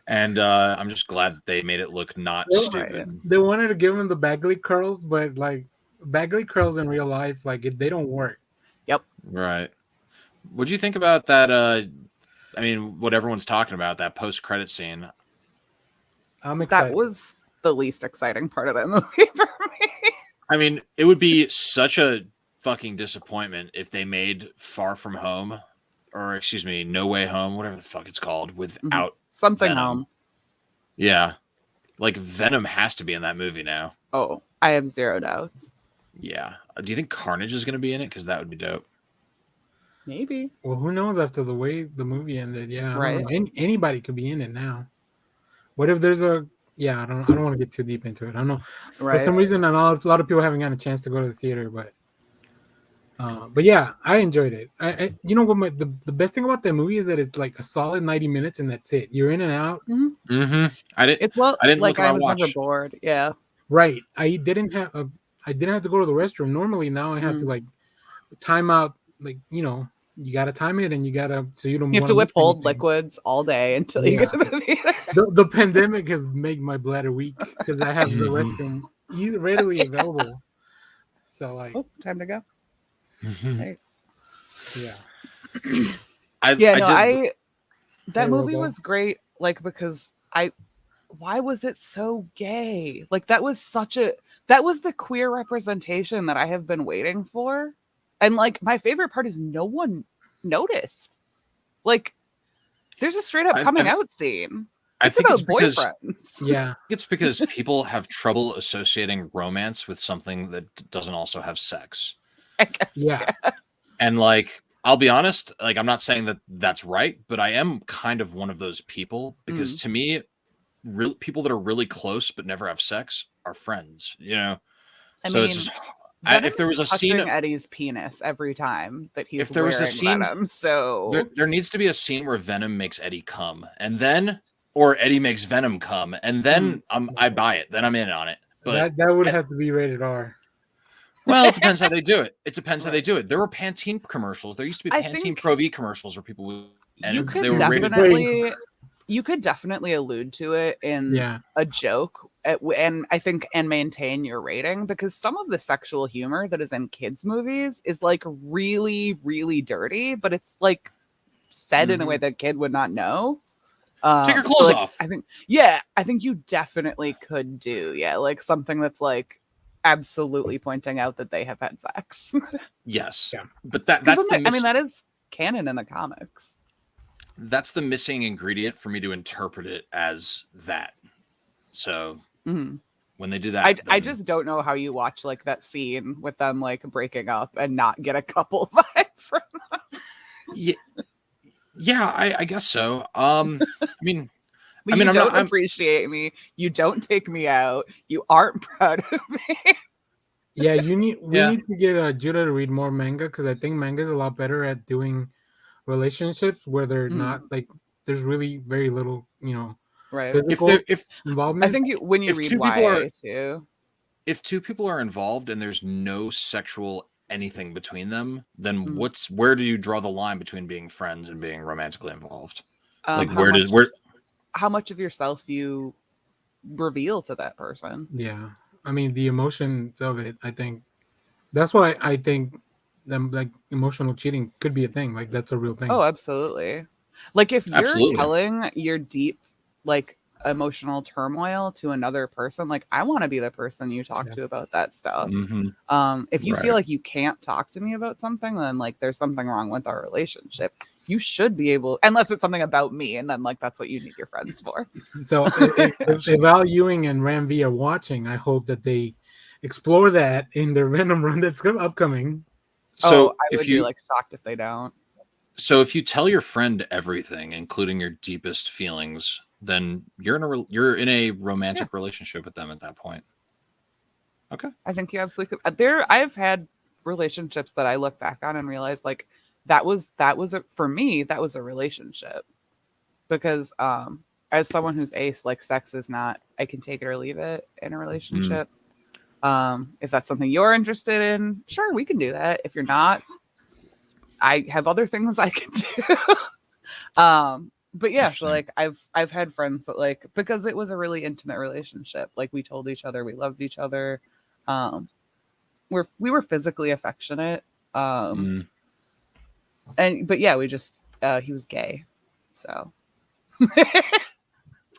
And I'm just glad that they made it look not stupid. They wanted to give him the Bagley curls, but like Bagley curls in real life, like they don't work. Yep. Right. What'd you think about that? I mean, what everyone's talking about, that post-credit scene. I'm excited. That was the least exciting part of that movie for me. I mean, it would be such a fucking disappointment if they made Far From Home, or excuse me, No Way Home, whatever the fuck it's called, without something Venom. Home. Yeah, like Venom has to be in that movie now. Oh, I have zero doubts. Yeah. Do you think Carnage is going to be in it? Because that would be dope. Maybe. Well, who knows after the way the movie ended? Yeah, right. Anybody could be in it now. What if there's a? Yeah, I don't want to get too deep into it. I don't know. Right. For some reason, I know a lot of people haven't gotten a chance to go to the theater, but yeah, I enjoyed it. I you know what? The best thing about that movie is that it's like a solid 90 minutes, and that's it. You're in and out. Mm-hmm. I didn't like look at I my was watch. never bored. Yeah. Right. I didn't have to go to the restroom. Normally, now I have to like time out. Like you gotta time it, and you have to withhold liquids all day until you get to the theater. The pandemic has made my bladder weak because I have the restroom readily available. So like, time to go. Right. Yeah. That movie was great. Like because why was it so gay? Like that was the queer representation that I have been waiting for. And like my favorite part is no one noticed. Like there's a straight up coming out scene. I think it's because boyfriends. It's because people have trouble associating romance with something that doesn't also have sex. I guess, yeah. And like I'll be honest, like I'm not saying that that's right, but I am kind of one of those people because to me, people that are really close but never have sex are friends. I so mean, it's just If there was a touching scene, Eddie's penis every time that he's if there was a wearing scene, Venom, so there needs to be a scene where Venom makes Eddie come, and then, or Eddie makes Venom come, and then I buy it. Then I'm in on it. But that would have to be rated R. well, it depends how they do it. It depends how they do it. There were Pantene commercials. There used to be I Pantene think Pro V commercials where people would, and you could they were rated. definitely allude to it in a joke and I think and maintain your rating, because some of the sexual humor that is in kids movies is like really, really dirty, but it's like said in a way that a kid would not know. Take your clothes like, off. I think you definitely could do like something that's like absolutely pointing out that they have had sex. Yes, Yeah. but that's the I mean, that is canon in the comics. That's the missing ingredient for me to interpret it as that. So when they do that, I just don't know how you watch like that scene with them like breaking up and not get a couple vibe from them. Yeah, I guess so. I mean, you don't appreciate me. You don't take me out. You aren't proud of me. Yeah, we need to get Judah to read more manga, because I think manga is a lot better at doing relationships where they're not like there's really very little, right? Physical involvement. I think when you read YA too, if two people are involved and there's no sexual anything between them, then where do you draw the line between being friends and being romantically involved? Like how much of yourself you reveal to that person? Yeah. I mean, the emotions of it, I think that's why I think them like emotional cheating could be a thing. Like that's a real thing. Oh, absolutely. Like if you're telling your deep like emotional turmoil to another person, like I want to be the person you talk to about that stuff. If you feel like you can't talk to me about something, then like there's something wrong with our relationship. You should be able, unless it's something about me, and then like that's what you need your friends for. So if Val Ewing and Ram V are watching, I hope that they explore that in their Venom run that's upcoming. So I would be like shocked if they don't. So if you tell your friend everything, including your deepest feelings, then you're in a romantic relationship with them at that point. Okay, I think you absolutely could. I've had relationships that I look back on and realize like that was for me that was a relationship, because as someone who's ace, like sex is not, I can take it or leave it in a relationship. If that's something you're interested in, sure, we can do that. If you're not, I have other things I can do. But yeah, so like I've had friends that like, because it was a really intimate relationship, like we told each other we loved each other. We were physically affectionate. But yeah, we just he was gay. So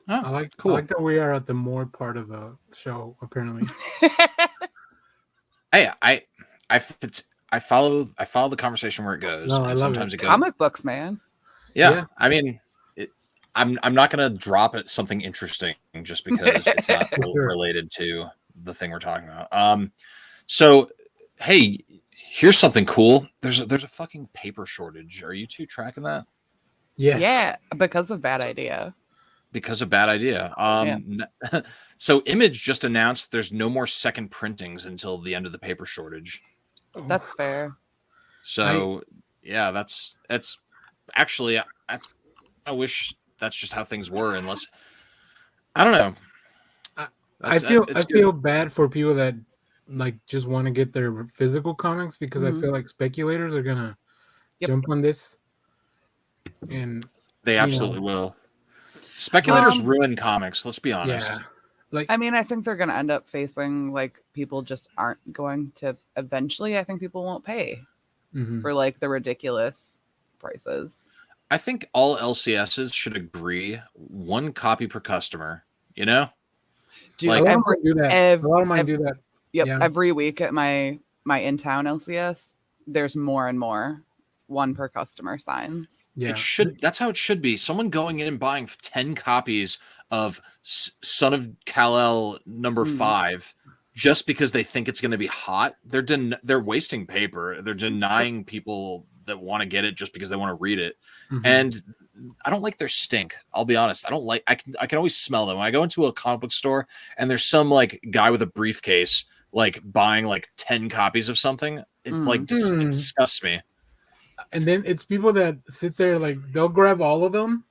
I like that we are at the more part of the show, apparently. Hey, I follow the conversation where it goes. No, I love it. Comic books, man. Yeah. I mean, I'm not gonna drop it something interesting just because it's not related to the thing we're talking about. So hey, here's something cool. There's a fucking paper shortage. Are you two tracking that? Yes. Yeah, because of Bad Idea. Because of Bad Idea. So Image just announced there's no more second printings until the end of the paper shortage. That's fair. So yeah, that's actually I wish that's just how things were, unless I don't know. I feel bad for people that like just want to get their physical comics, because I feel like speculators are gonna jump on this, and they absolutely will. Speculators ruin comics. Let's be honest. Yeah. Like, I mean, I think they're going to end up facing like people just aren't going to eventually. I think people won't pay for like the ridiculous prices. I think all LCSs should agree 1 copy per customer. You know, dude, like a lot of mine do that. Yep, yeah. Every week at my in-town LCS, there's more and more 1 per customer signs. Yeah, it should. That's how it should be. Someone going in and buying 10 copies of Son of Kal-El number 5 just because they think it's going to be hot. They're wasting paper. They're denying people that want to get it just because they want to read it. And I don't like their stink. I'll be honest. I don't like. I can always smell them. When I go into a comic book store and there's some like guy with a briefcase like buying like 10 copies of something. It's like it disgusts me. And then it's people that sit there like they'll grab all of them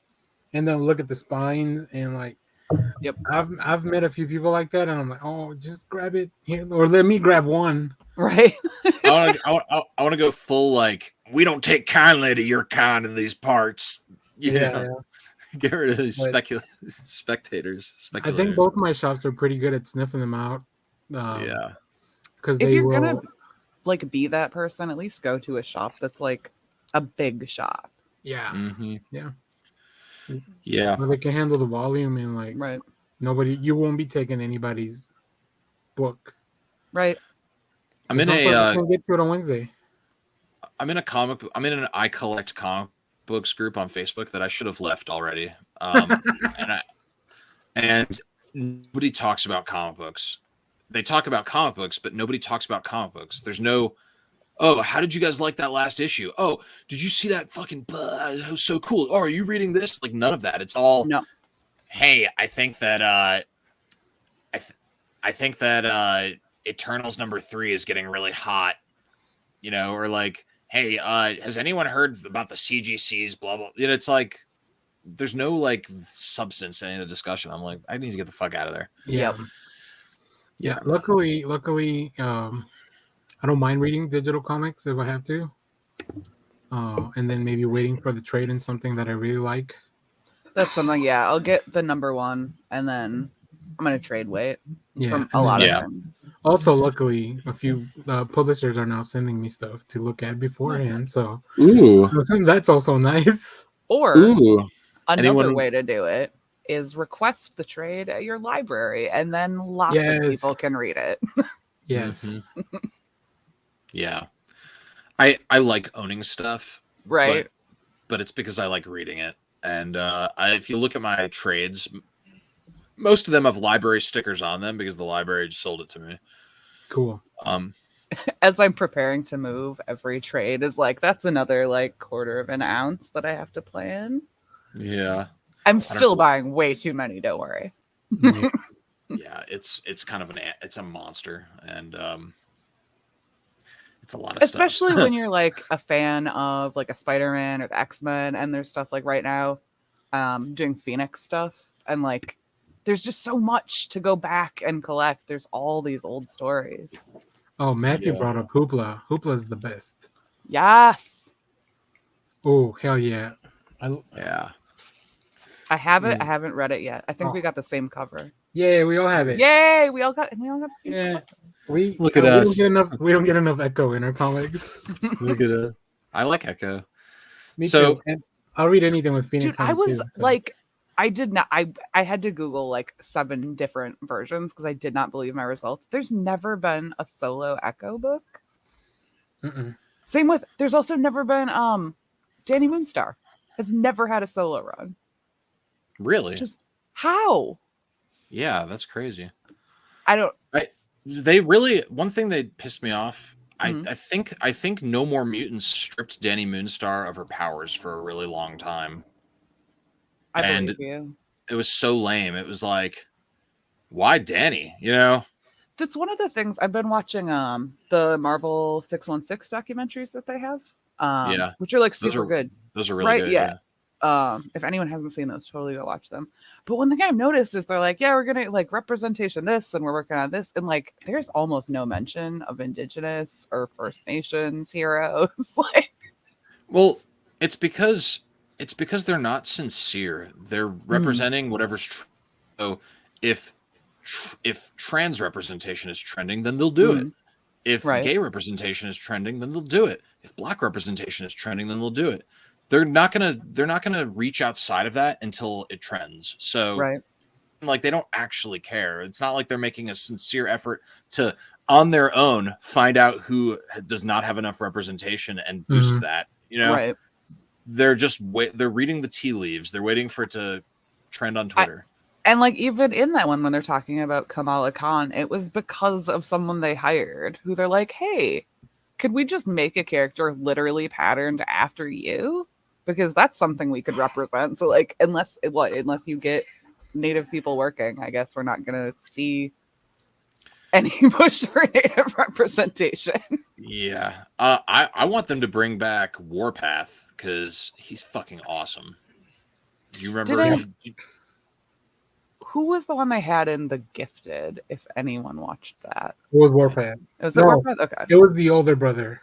and then look at the spines and like. Yep. I've met a few people like that, and I'm like, oh, just grab it here, or let me grab one. Right. I want to go full like we don't take kindly to your kind in these parts. You know? Get rid of these spectators. I think both my shops are pretty good at sniffing them out. Yeah, because if you're gonna like be that person, at least go to a shop that's like a big shop. Yeah. Mm-hmm. Yeah. Where they can handle the volume and like right. You won't be taking anybody's book. Right. I'm in a get to it on Wednesday. I'm in an I collect comic books group on Facebook that I should have left already. And nobody talks about comic books. They talk about comic books, but nobody talks about comic books. There's no, oh, how did you guys like that last issue? Oh, did you see that fucking, that was so cool. Oh, are you reading this? Like none of that. It's all, no. Hey, I think that, I think that Eternals #3 is getting really hot, you know, or like, hey, has anyone heard about the CGCs? Blah, blah. You know, it's like, there's no like substance in any of the discussion. I'm like, I need to get the fuck out of there. Yep. Yeah. Luckily, I don't mind reading digital comics if I have to. And then maybe waiting for the trade in something that I really like. That's something, yeah. I'll get the #1 and then I'm going to trade wait from a and lot of things. Also, luckily, a few publishers are now sending me stuff to look at beforehand. So that's also nice. Or another way to do it is request the trade at your library and then lots of people can read it. Yes. Mm-hmm. Yeah. I like owning stuff. Right. But it's because I like reading it. And if you look at my trades, most of them have library stickers on them because the library just sold it to me. Cool. As I'm preparing to move, every trade is like, that's another like 1/4 of an ounce that I have to plan. Yeah. I'm still buying way too many, don't worry. Yeah, it's kind of it's a monster, and it's a lot of especially stuff. when you're like a fan of like a Spider-Man or the X-Men, and there's stuff like right now doing Phoenix stuff, and like there's just so much to go back and collect. There's all these old stories. Oh, Matthew brought up Hoopla. Hoopla's the best. Yes. Oh, hell yeah. Yeah. I have it. I haven't read it yet. I think we got the same cover. Yeah, we all have it. Yay! We all got the same cover. We look at us. We don't get enough Echo in our comics. Look at us. I like Echo. Me too. And I'll read anything with Phoenix. Dude, I was like, I did not. I had to Google like 7 different versions because I did not believe my results. There's never been a solo Echo book. Same with. There's also never been Danny Moonstar has never had a solo run. Really? Just how? Yeah, that's crazy. They really, one thing that pissed me off. I think No More Mutants stripped Danny Moonstar of her powers for a really long time. I believe you. It was so lame. It was like, why Danny? You know? That's one of the things I've been watching. The Marvel 616 documentaries that they have. Which are like super good. Those are really good. Yeah. If anyone hasn't seen those, totally go watch them. But one thing I've noticed is they're like, yeah, we're gonna like representation this, and we're working on this, and like, there's almost no mention of Indigenous or First Nations heroes. Like, well, it's because they're not sincere. They're representing whatever's so if trans representation is trending, then they'll do it. If gay representation is trending, then they'll do it. If black representation is trending, then they'll do it. They're not gonna reach outside of that until it trends. So like they don't actually care. It's not like they're making a sincere effort to on their own find out who does not have enough representation and boost that. You know, they're just they're reading the tea leaves. They're waiting for it to trend on Twitter. And like even in that one when they're talking about Kamala Khan, it was because of someone they hired who they're like, hey, could we just make a character literally patterned after you? Because that's something we could represent. So like, unless you get Native people working, I guess we're not gonna see any push for native representation. Yeah. I want them to bring back Warpath because he's fucking awesome. Do you remember? Who was the one they had in The Gifted, if anyone watched that? It was Warpath. Was it Warpath? Okay. It was the older brother.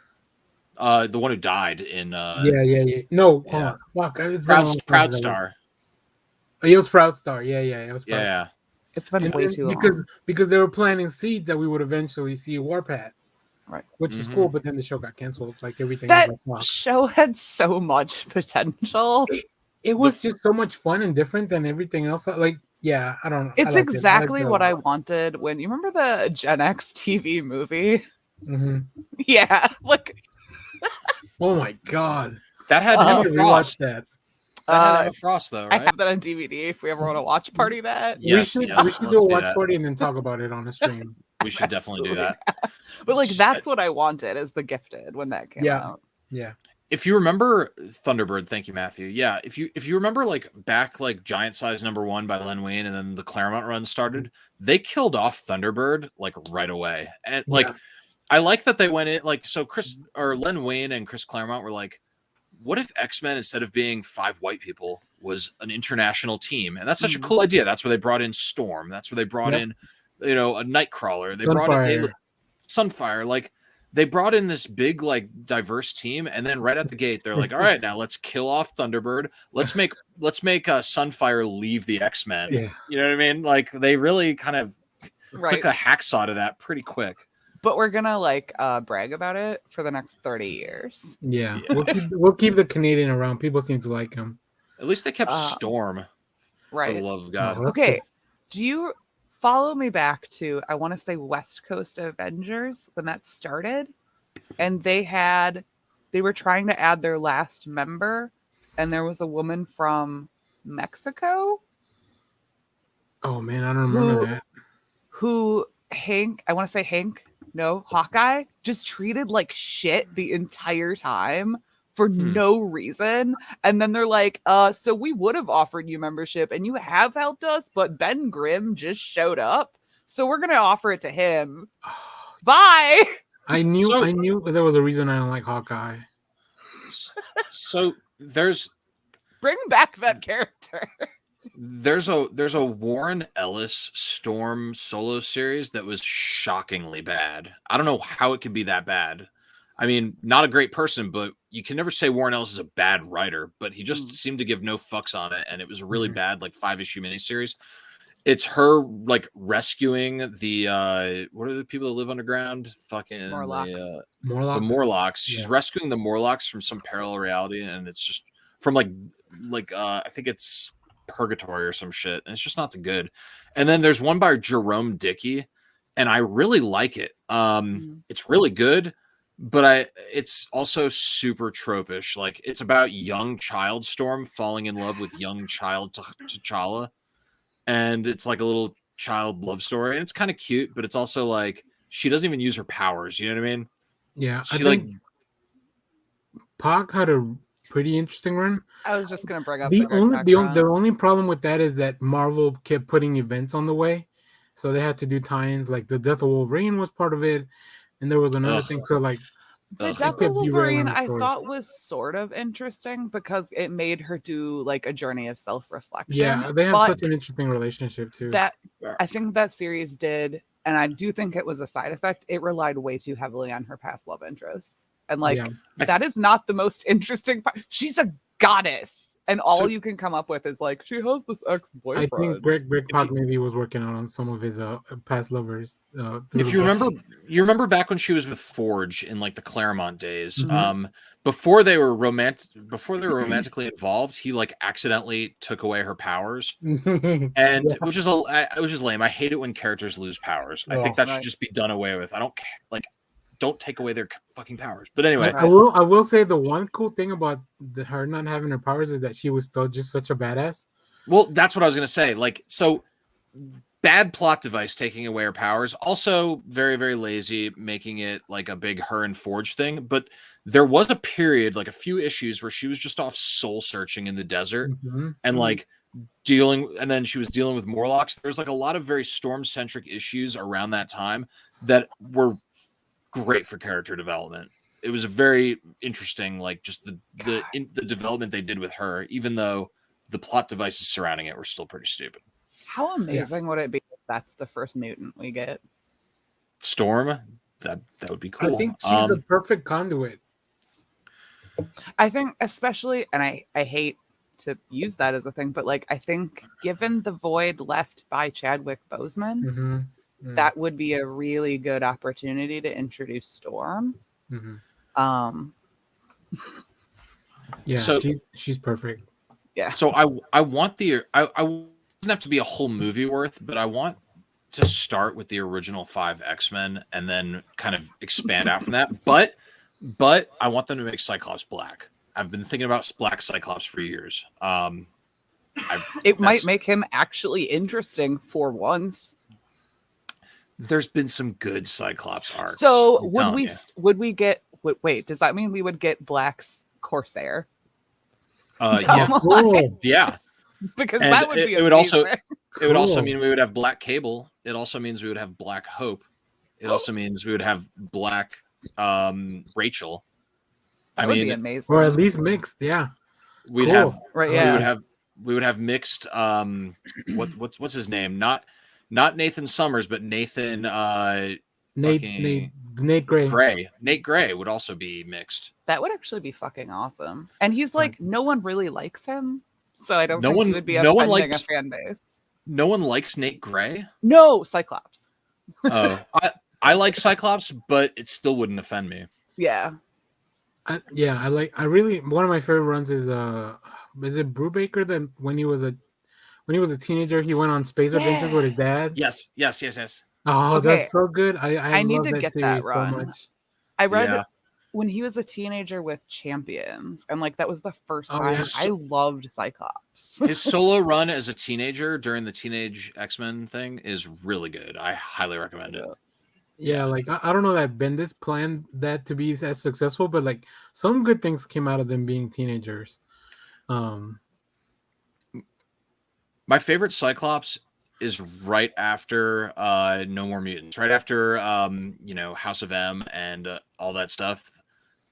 The one who died in Yeah. No, hold on. Fuck. It's been a long time Proud since I Star. It was Proud Star. Yeah. It was Proud Star. Yeah. It's been way too long. long. Because they were planting seeds that we would eventually see Warpath. Right. Which is cool, but then the show got canceled. Like everything. That show had so much potential. It was just so much fun and different than everything else. Like, yeah, I don't know. It's exactly what I wanted when you remember the Gen X TV movie? Mm-hmm. Yeah. Like, oh my God. That had Emma Frost. That had Emma Frost, though, right? I have that on DVD if we ever want to watch party that. Yes, we should do a watch party and then talk about it on a stream. We should definitely do that. But like that's what I wanted as The Gifted when that came out. Yeah. If you remember Thunderbird, thank you, Matthew. Yeah, if you remember like back like Giant Size #1 by Len Wein and then the Claremont run started, they killed off Thunderbird like right away. And like I like that they went in like so Len Wein and Chris Claremont were like, what if X-Men instead of being 5 white people was an international team? And that's such a cool idea. That's where they brought in Storm. That's where they brought in a Nightcrawler. They brought in Sunfire. Like they brought in this big, like diverse team. And then right at the gate, they're like, all right, now let's kill off Thunderbird. Let's make Sunfire leave the X-Men. Yeah. You know what I mean? Like they really kind of took a hacksaw to that pretty quick. But we're gonna like brag about it for the next 30 years. Yeah. We'll keep the Canadian around. People seem to like him. At least they kept Storm. Right. For the love of God. Okay. Do you follow me back to, I want to say West Coast Avengers when that started? And they were trying to add their last member, and there was a woman from Mexico. Oh man, I don't remember that. Who Hawkeye just treated like shit the entire time for no reason. And then they're like, so we would have offered you membership and you have helped us, but Ben Grimm just showed up. So we're going to offer it to him. Bye. I knew there was a reason I don't like Hawkeye. So bring back that character. There's a Warren Ellis Storm solo series that was shockingly bad. I don't know how it could be that bad. I mean, not a great person, but you can never say Warren Ellis is a bad writer, but he just seemed to give no fucks on it. And it was a really bad, like 5-issue miniseries. It's her like rescuing the what are the people that live underground? Fucking Morlocks. The Morlocks. Morlocks. She's rescuing the Morlocks from some parallel reality, and it's just from like I think it's Purgatory or some shit, and it's just not the good. And then there's one by Jerome Dickey, and I really like it. It's really good, but it's also super tropish. Like it's about young child Storm falling in love with young child T'Challa, and it's like a little child love story, and it's kind of cute, but it's also like she doesn't even use her powers. You know what I mean? Yeah, she I think Pac had a pretty interesting run. I was just gonna bring up the only problem with that is that Marvel kept putting events on the way, so they had to do tie-ins. Like the Death of Wolverine was part of it, and there was another thing. So like the Death of Wolverine, I thought was sort of interesting because it made her do like a journey of self-reflection. Yeah, they have such an interesting relationship too. That I think that series did, and I do think it was a side effect. It relied way too heavily on her past love interests. And like that is not the most interesting part. She's a goddess, and all you can come up with is like she has this ex-boyfriend. I think Greg Pak maybe was working on some of his past lovers. If you remember back when she was with Forge in like the Claremont days, before they were romantically involved, he like accidentally took away her powers, and which is it was just lame. I hate it when characters lose powers. I think that should just be done away with. I don't care. Like, don't take away their fucking powers. But anyway, I will say the one cool thing about her not having her powers is that she was still just such a badass. Well, that's what I was gonna say. Like, so bad plot device taking away her powers. Also, very, very lazy, making it like a big her and Forge thing. But there was a period, like a few issues, where she was just off soul searching in the desert, and like and then she was dealing with Morlocks. There's like a lot of very Storm-centric issues around that time that were great for character development. It was a very interesting, like just the development they did with her, even though the plot devices surrounding it were still pretty stupid. How amazing would it be if that's the first mutant we get? Storm, that would be cool. I think she's the perfect conduit. I think especially, and I hate to use that as a thing, but like I think given the void left by Chadwick Boseman, that would be a really good opportunity to introduce Storm. Yeah, so she's perfect. Yeah. So I want it doesn't have to be a whole movie worth, but I want to start with the original 5 X-Men and then kind of expand out from that. But I want them to make Cyclops black. I've been thinking about black Cyclops for years. It might make him actually interesting for once. There's been some good Cyclops arcs. So would we get? Wait, does that mean we would get Black's Corsair? Yeah. Because and that would be. It would also. It would also mean we would have Black Cable. It also means we would have Black Hope. It also means we would have Black Rachel. That would be amazing. Or at least mixed, yeah. We'd have right, we would have mixed what's his name? Not Nathan Summers, but Nathan Nate Gray. Nate Gray would also be mixed. That would actually be fucking awesome. And he's like, no one really likes him, so I don't think he would be offending a fan base. No one likes Nate Gray? No, Cyclops. Oh, I like Cyclops, but it still wouldn't offend me. Yeah. I really one of my favorite runs is it Brubaker that when he was a teenager he went on space adventures with his dad? Yes. Oh, okay. That's so good. I need love to that get series that run. so much. I read when he was a teenager with Champions, and like that was the first time I loved Cyclops. His solo run as a teenager during the Teenage X-Men thing is really good. I highly recommend it. Yeah, like I don't know that Bendis planned that to be as successful, but like some good things came out of them being teenagers. My favorite Cyclops is right after No More Mutants, right after House of M and all that stuff,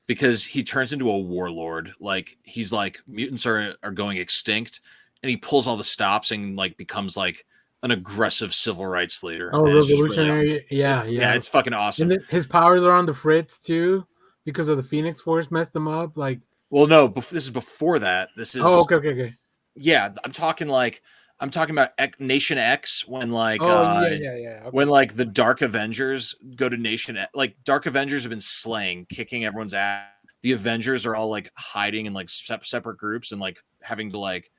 because he turns into a warlord. Like he's like mutants are going extinct, and he pulls all the stops and like becomes like an aggressive civil rights leader. Oh, revolutionary! Really, yeah, it's fucking awesome. And his powers are on the fritz too because of the Phoenix Force messed them up. Like, well, no, this is before that. This is okay. Yeah, I'm talking about Nation X when like Okay. When like the Dark Avengers go to Nation X, like Dark Avengers have been slaying, kicking everyone's ass. The Avengers are all like hiding in like separate groups and like having to like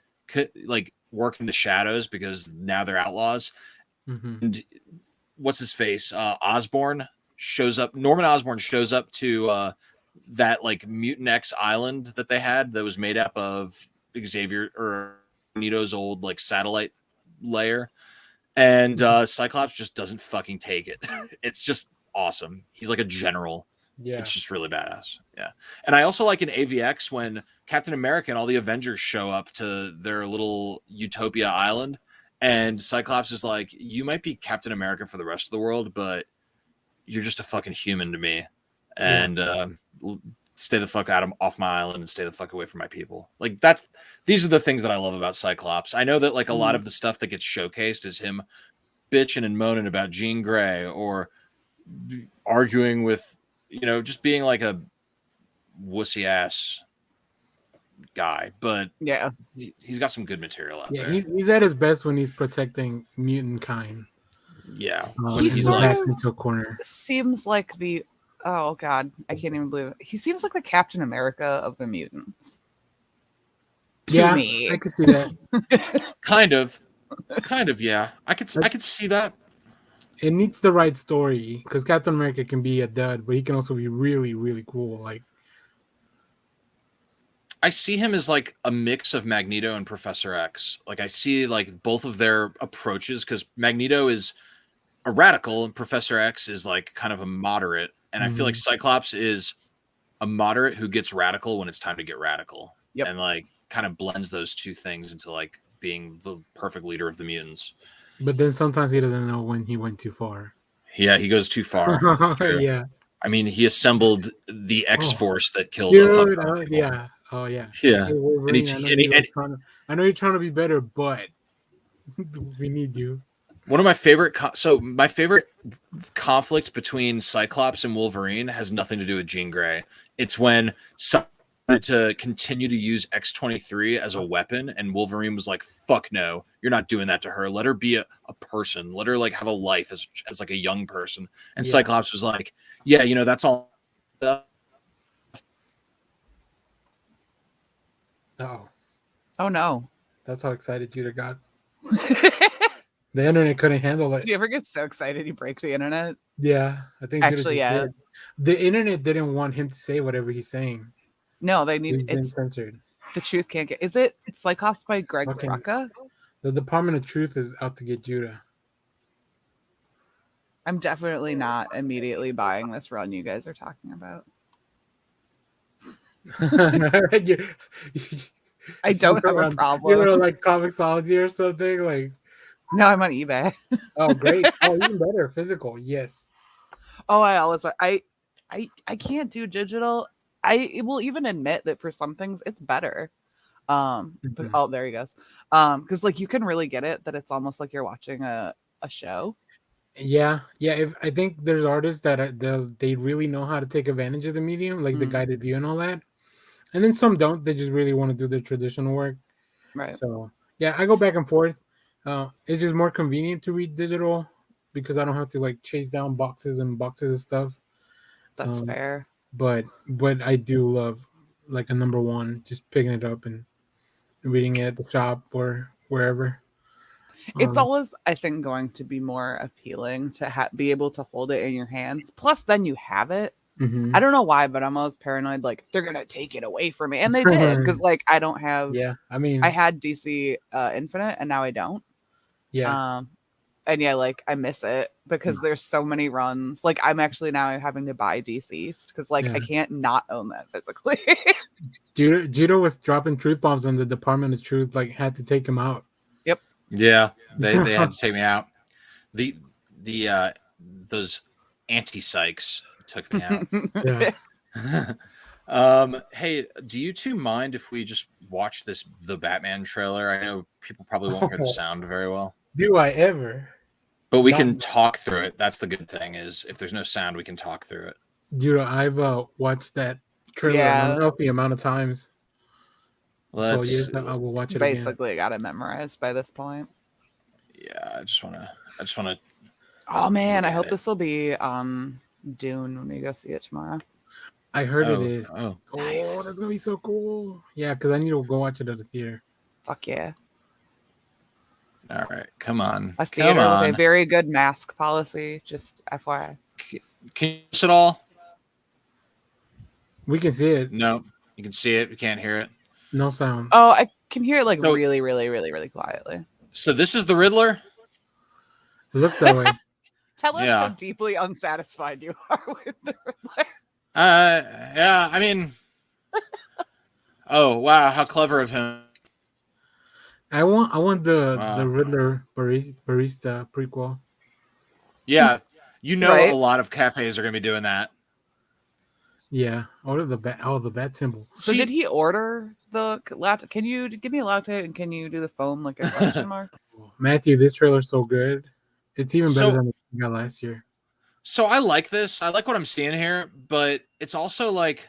work in the shadows because now they're outlaws. And what's his face? Osborn shows up. Norman Osborn shows up to that like Mutant X island that they had that was made up of Xavier or Magneto's old like satellite layer, and Cyclops just doesn't fucking take it. It's just awesome. He's like a general. Yeah, it's just really badass. Yeah, and I also like in AVX when Captain America and all the Avengers show up to their little Utopia island, and Cyclops is like, "You might be Captain America for the rest of the world, but you're just a fucking human to me, and stay the fuck off my island and stay the fuck away from my people." Like these are the things that I love about Cyclops. I know that like a lot of the stuff that gets showcased is him bitching and moaning about Jean Grey or arguing with, just being like a wussy ass guy, but yeah, he's got some good material out there. He's at his best when he's protecting mutant kind. Yeah, when he's backed into a corner. Seems like oh god, I can't even believe it. He seems like the Captain America of the mutants. To me. I could see that. kind of, yeah. I could see that. It needs the right story because Captain America can be a dud, but he can also be really, really cool. Like, I see him as like a mix of Magneto and Professor X. Like I see like both of their approaches because Magneto is a radical and Professor X is like kind of a moderate. And I feel like Cyclops is a moderate who gets radical when it's time to get radical. Yep. And like kind of blends those two things into like being the perfect leader of the mutants. But then sometimes he doesn't know when he went too far. Yeah, he goes too far. Yeah. I mean, he assembled the X-Force that killed a fuck Dude, ton of people. yeah. Oh yeah. Yeah. Hey, Wolverine, And I know you're trying to be better, but we need you. one of my favorite my favorite conflict between Cyclops and Wolverine has nothing to do with Jean Grey. It's when to continue to use X-23 as a weapon, and Wolverine was like, fuck no, you're not doing that to her. Let her be a person. Let her like have a life as like a young person. And Yeah. Cyclops was like, yeah, that's all. Oh no. That's how excited Judah got. The internet couldn't handle it. Do you ever get so excited you break the internet? Yeah, I think Actually, yeah. did. The internet didn't want him to say whatever he's saying. No, they need it's censored. The truth can't get. Is it Cyclops by Greg Rucka? The Department of Truth is out to get Judah. I'm definitely not immediately buying this run you guys are talking about. I don't have a problem. You're like Comixology or something. Like, no, I'm on eBay. Oh, great! Oh, even better, physical. Yes. Oh, I can't do digital. I will even admit that for some things it's better. But oh, there he goes. Because like you can really get it that it's almost like you're watching a show. Yeah. I think there's artists that they really know how to take advantage of the medium, like the guided view and all that. And then some don't. They just really want to do their traditional work. Right. So yeah, I go back and forth. It's just more convenient to read digital because I don't have to like chase down boxes and boxes of stuff. That's fair. But I do love like a number one, just picking it up and reading it at the shop or wherever. It's always, I think, going to be more appealing to be able to hold it in your hands. Plus, then you have it. Mm-hmm. I don't know why, but I'm always paranoid. Like they're gonna take it away from me, and they did because like I don't have. Yeah, I mean, I had DC Infinite, and now I don't. Yeah. And yeah, like I miss it because there's so many runs. Like I'm actually now having to buy Deceased because like I can't not own that physically. Judo was dropping truth bombs, and the Department of Truth like had to take him out. Yep. Yeah, they had to take me out. Those anti-psychs took me out. Yeah. Hey, do you two mind if we just watch the Batman trailer? I know people probably won't hear the sound very well. Do I ever? But we can talk through it. That's the good thing is if there's no sound, we can talk through it. Dude, I've watched that trailer an unhealthy amount of times. So yes, I will watch it basically again. Got it memorized by this point. Yeah, I just wanna. Oh man, I hope this will be Dune when we go see it tomorrow. I heard it is. Oh, nice. That's gonna be so cool. Yeah, because I need to go watch it at the theater. Fuck yeah. All right, come on. A theater with a very good mask policy, just FYI. Can you see it all? We can see it. No, you can see it. We can't hear it. No sound. Oh, I can hear it like really, really, really, really quietly. So this is the Riddler? It looks that way. Tell us how deeply unsatisfied you are with the Riddler. Yeah, I mean, oh wow, how clever of him. I want the Riddler barista prequel. Yeah, a lot of cafes are gonna be doing that. Yeah, order the bat symbol. So did he order the latte? Can you give me a latte and can you do the foam like a question mark? Matthew, this trailer's so good. It's even better than we got last year. So I like this. I like what I'm seeing here, but it's also like,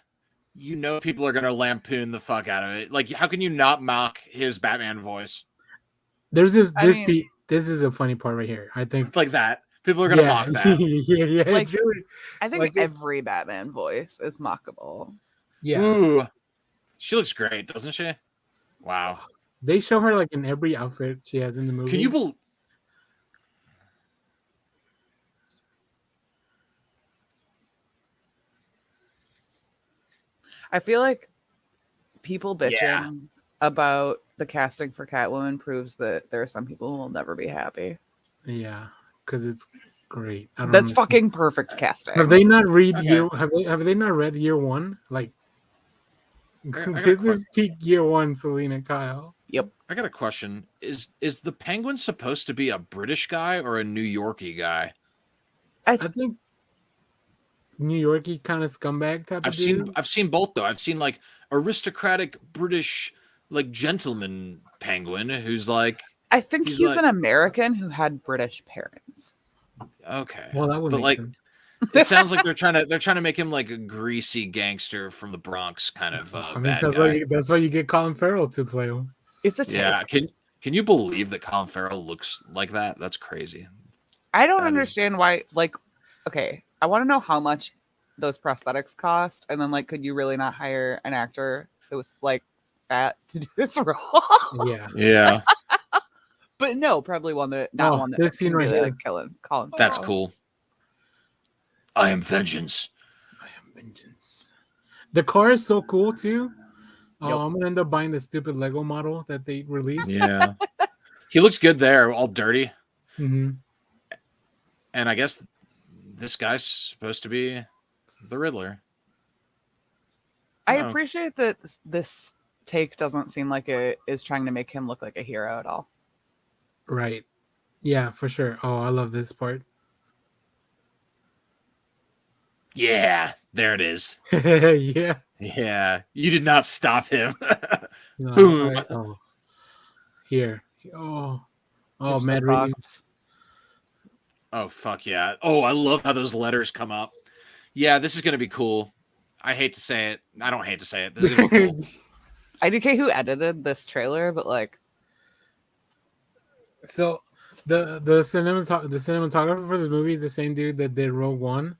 people are gonna lampoon the fuck out of it. Like, how can you not mock his Batman voice? There's this is a funny part right here. I think like that. People are gonna mock that. yeah. Like, it's really, I think every Batman voice is mockable. Yeah. Ooh, she looks great, doesn't she? Wow. They show her like in every outfit she has in the movie. Can you believe? I feel like people bitching about the casting for Catwoman proves that there are some people who will never be happy. Yeah, because it's great. That's fucking perfect casting. Have they not read Have they not read year one? Like, this is peak year one, Selena Kyle. Yep. I got a question. Is the Penguin supposed to be a British guy or a New Yorkie guy? I think New Yorkie kind of scumbag type of dude. I've seen both though. I've seen like aristocratic British like gentleman penguin who's like I think he's like an American who had British parents. okay. Well, that would but make like sense. it sounds like they're trying to make him like a greasy gangster from the Bronx kind of I mean, bad that's guy. why you get Colin Farrell to play him. It's a take. Yeah, can you believe that Colin Farrell looks like that? That's crazy. I don't that understand why. Like, okay, I want to know how much those prosthetics cost, and then like, could you really not hire an actor that was like fat to do this role? Yeah. Yeah, But no, probably one that not one that this scene can right really here. like Colin. that's Farrell. cool. I am vengeance. I am vengeance. The car is so cool too. Yep. I'm gonna end up buying the stupid Lego model that they released. Yeah, he looks good there, all dirty. Mm-hmm. And I guess this guy's supposed to be the Riddler. I Oh. appreciate that this take doesn't seem like it is trying to make him look like a hero at all. Right. Yeah, for sure. Oh, I love this part. Yeah, there it is. Yeah. Yeah, you did not stop him. No, Boom. Here. Oh, You're so Matt Reeves. fucked. Oh, fuck yeah. Oh, I love how those letters come up. Yeah, this is going to be cool. I hate to say it. I don't hate to say it. This is going to be cool. IDK who edited this trailer, but like, So the cinematographer for this movie is the same dude that did Rogue One.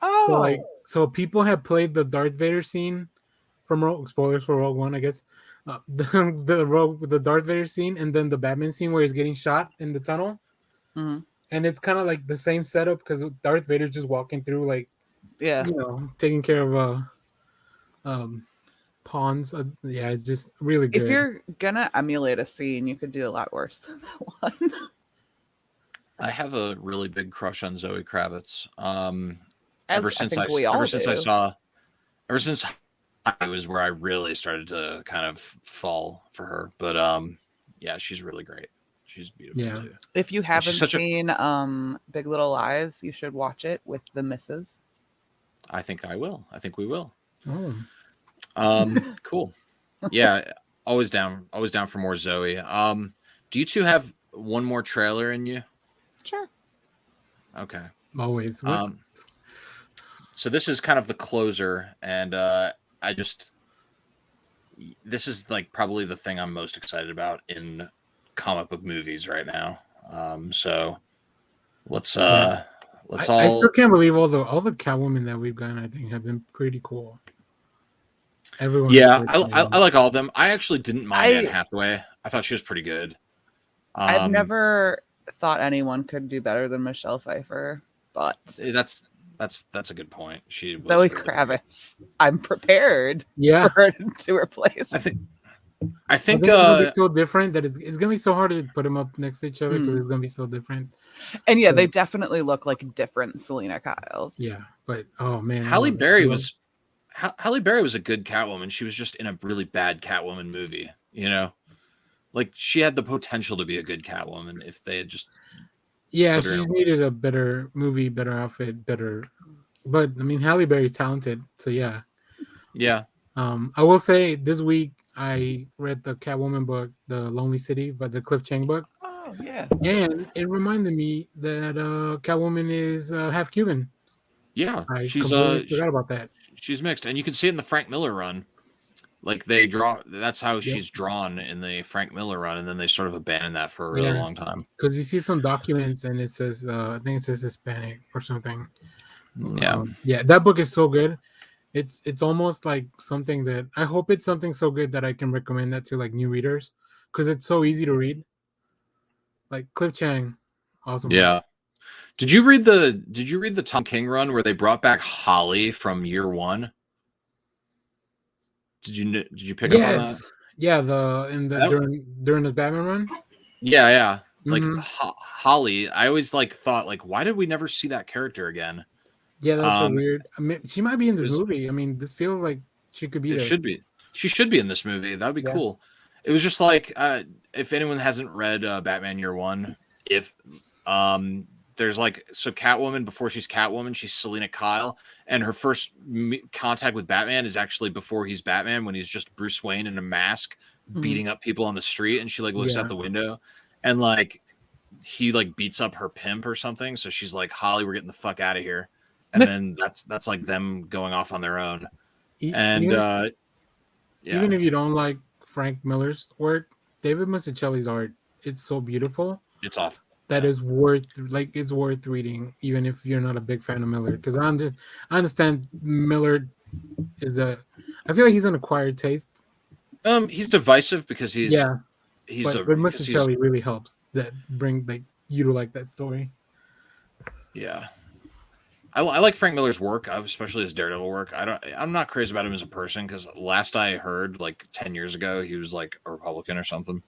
oh, So people have played the Darth Vader scene from spoilers for Rogue One, I guess. The Darth Vader scene and then the Batman scene where he's getting shot in the tunnel, Mhm. and it's kind of like the same setup because Darth Vader's just walking through, like, yeah. you know, taking care of pawns. Yeah, it's just really good. If you're gonna emulate a scene, you could do a lot worse than that one. I have a really big crush on Zoe Kravitz. As Ever since I think we all ever since I do. saw, ever since I was where I really started to kind of fall for her. But yeah, she's really great. She's beautiful Yeah. too. If you haven't such a- seen Big Little Lies, you should watch it with the missus. I think I will. I think we will. Oh. Cool. Yeah, always down for more Zoe. Do you two have one more trailer in you? Sure. Okay. Always. So this is kind of the closer, and this is like probably the thing I'm most excited about in comic book movies right now. So let's I all. still can't believe all the Catwoman that we've gotten. I think have been pretty cool. Everyone. Yeah, I like all of them. I actually didn't mind Anne Hathaway. I thought she was pretty good. I've never thought anyone could do better than Michelle Pfeiffer, but That's a good point. She was Zoe really good. Kravitz, I'm prepared Yeah. for her to replace. I think it's gonna be so different that it's gonna be so hard to put them up next to each other because it's gonna be so different. And yeah, they definitely look like different Selena Kyles. Yeah, but oh man, Halle Berry was a good Catwoman. She was just in a really bad Catwoman movie, you know? Like she had the potential to be a good Catwoman if they had just she needed a better movie, better outfit, better. But I mean, Halle Berry's talented, so yeah. Yeah. I will say this week I read the Catwoman book, The Lonely City, by the Cliff Chang book. Oh yeah. And it reminded me that Catwoman is half Cuban. Yeah, I she's completely forgot about that. She's mixed, and you can see it in the Frank Miller run. Like they draw, that's how she's drawn in the Frank Miller run, and then they sort of abandoned that for a really long time. Because you see some documents, and it says, I think it says Hispanic or something. Yeah, that book is so good. It's almost like something that I hope it's something so good that I can recommend that to like new readers because it's so easy to read. Like Cliff Chang, awesome. Yeah. Did you read the Tom King run where they brought back Holly from Year One? Did you pick up on that? Yeah, during the Batman run. Yeah. Like Holly, I always thought why did we never see that character again? Yeah, that's so weird. I mean, she might be in this movie. I mean, this feels like she could be there. Should be. She should be in this movie. That'd be cool. It was just like if anyone hasn't read Batman Year One, if there's like so Catwoman before she's Catwoman, she's Selena Kyle, and her first contact with Batman is actually before he's Batman when he's just Bruce Wayne in a mask beating up people on the street, and she like looks out the window, and like he like beats up her pimp or something, so she's like, Holly, we're getting the fuck out of here, and then that's like them going off on their own, and even if you don't like Frank Miller's work, David Mazzucchelli's art, it's so beautiful. It's off. That is worth it's worth reading, even if you're not a big fan of Miller. Because I understand Miller is I feel like he's an acquired taste. He's divisive because he's but Mazzucchelli really helps that bring like you to like that story. Yeah. I like Frank Miller's work, especially his Daredevil work. I'm not crazy about him as a person because last I heard, like 10 years ago, he was like a Republican or something,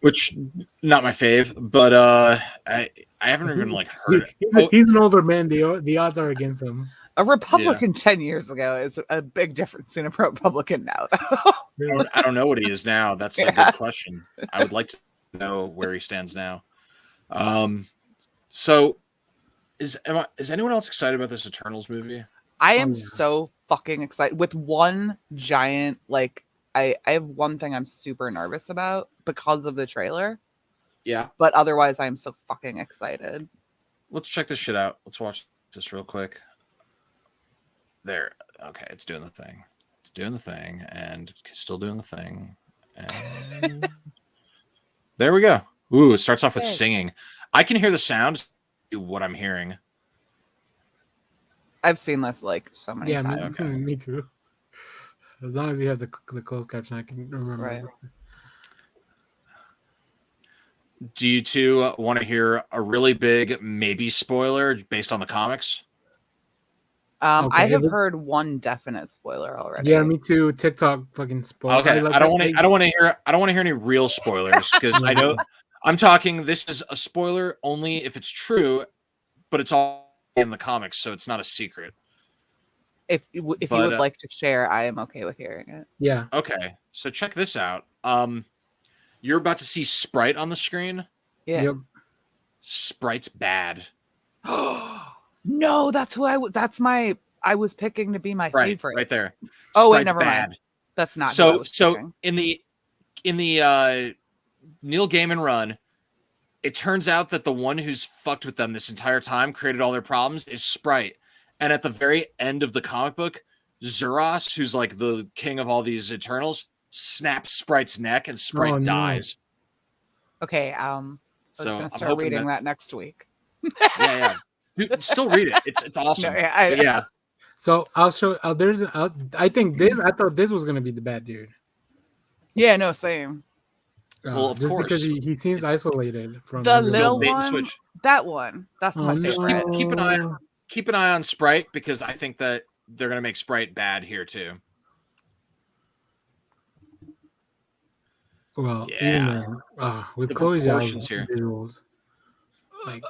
which not my fave. But I haven't even like heard it. He's an older man. The odds are against him. A Republican 10 years ago is a big difference between a Republican now. I don't know what he is now. That's a good question. I would like to know where he stands now. So. Is anyone else excited about this Eternals movie? I am so fucking excited. With one giant, like, I have one thing I'm super nervous about because of the trailer. Yeah. But otherwise, I'm so fucking excited. Let's check this shit out. Let's watch this real quick. There. Okay, it's doing the thing. It's doing the thing, and still doing the thing. And there we go. Ooh, it starts off with singing. I can hear the sound. What I'm hearing. I've seen this like so many times. Yeah, me too. As long as you have the closed caption, I can remember. Right. Do you two want to hear a really big maybe spoiler based on the comics? I have heard one definite spoiler already. Yeah, me too. TikTok fucking spoiler. Okay, I don't want to hear any real spoilers because I know. I'm talking, this is a spoiler only if it's true, but it's all in the comics, so it's not a secret. If you would like to share, I am okay with hearing it. Yeah. Okay, so check this out. You're about to see Sprite on the screen. Yeah. Yep. Sprite's bad. No, that's who I was picking to be my favorite. Right there. Oh, Sprite's wait, never bad. mind. That's not so in the Neil Gaiman run, it turns out that the one who's fucked with them this entire time, created all their problems, is Sprite. And at the very end of the comic book, Zuras, who's like the king of all these Eternals, snaps Sprite's neck and Sprite dies. Okay, so I'm start reading that next week. Yeah. Dude, still read it. It's awesome. No, yeah. So I'll show. I thought this was gonna be the bad dude. Yeah, no, same. Well, of course, because he seems isolated from the little one. Switch. That one. That's my favorite. Keep an eye on Sprite because I think that they're gonna make Sprite bad here too. Well, even with the Chloe Zhao's here, visuals, like.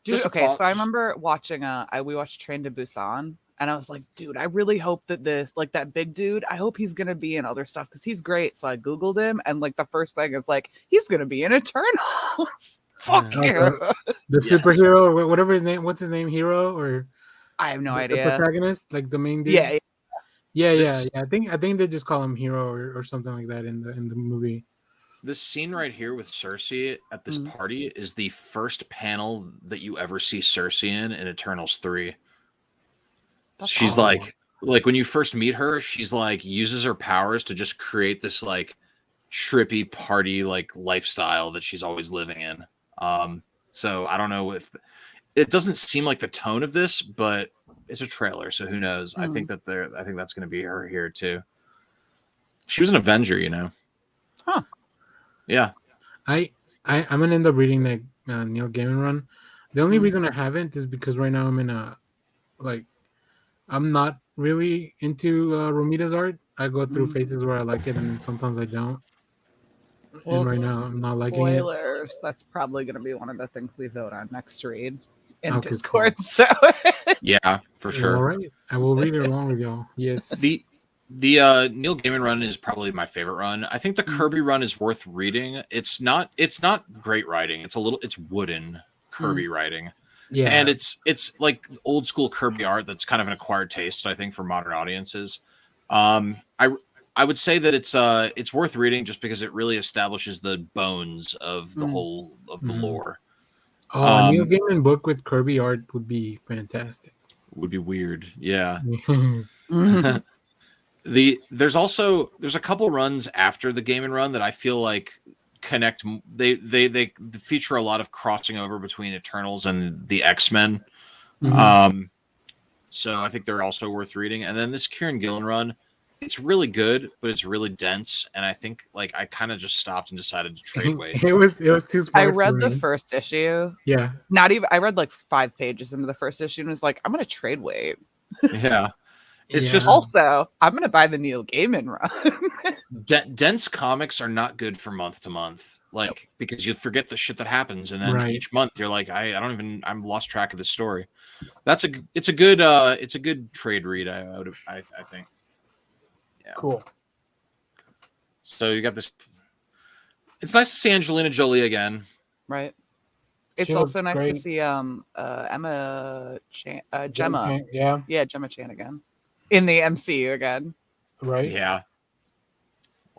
Dude, okay, so I remember watching we watched Train to Busan, and I was like, dude, I really hope that that big dude, I hope he's gonna be in other stuff because he's great. So I googled him, and like the first thing is like he's gonna be in Eternals. Fuck you. The superhero, or whatever his name. What's his name? Hero or I have no idea. The protagonist, like the main dude. Yeah. I think they just call him Hero or something like that in the movie. This scene right here with Cersei at this party is the first panel that you ever see Cersei in Eternals 3. She's like when you first meet her, she's like uses her powers to just create this like trippy party like lifestyle that she's always living in. So I don't know if it doesn't seem like the tone of this, but it's a trailer, so who knows? I think that's going to be her here too. She was an Avenger, you know. Huh. Yeah, I'm gonna end up reading the Neil Gaiman run. The only reason I haven't is because right now I'm in I'm not really into Romita's art. I go through phases where I like it and sometimes I don't. Well, and right now I'm not liking it. Spoilers. That's probably gonna be one of the things we vote on next read in Discord. Cool. So yeah, for sure. All right, I will read it along with y'all. Yes. The Neil Gaiman run is probably my favorite run. I think the Kirby run is worth reading. It's not great writing. It's wooden Kirby writing. Yeah. And it's like old school Kirby art that's kind of an acquired taste, I think, for modern audiences. I would say that it's worth reading just because it really establishes the bones of the whole of the lore. Oh, a Neil Gaiman book with Kirby art would be fantastic. Would be weird, yeah. Mhm. There's a couple runs after the Gaiman run that I feel like connect. They feature a lot of crossing over between Eternals and the X-Men. So I think they're also worth reading. And then this Kieran Gillen run, it's really good, but it's really dense. And I think like I kind of just stopped and decided to trade weight. It was too smart. I read for the me. first issue. Yeah. Not even. I read like 5 pages into the first issue and was like, I'm gonna trade weight. Yeah. It's Yeah. just Also, I'm gonna buy the Neil Gaiman run. dense comics are not good for month to month, like because you forget the shit that happens, and then Right. each month you're like, I'm lost track of this story. It's a good trade read. I think. Yeah. Cool. So you got this. It's nice to see Angelina Jolie again. Right. It's She looks also nice to great. see Emma Chan, Gemma. Yeah. Yeah, Gemma Chan again. In the MCU again. Right. Yeah.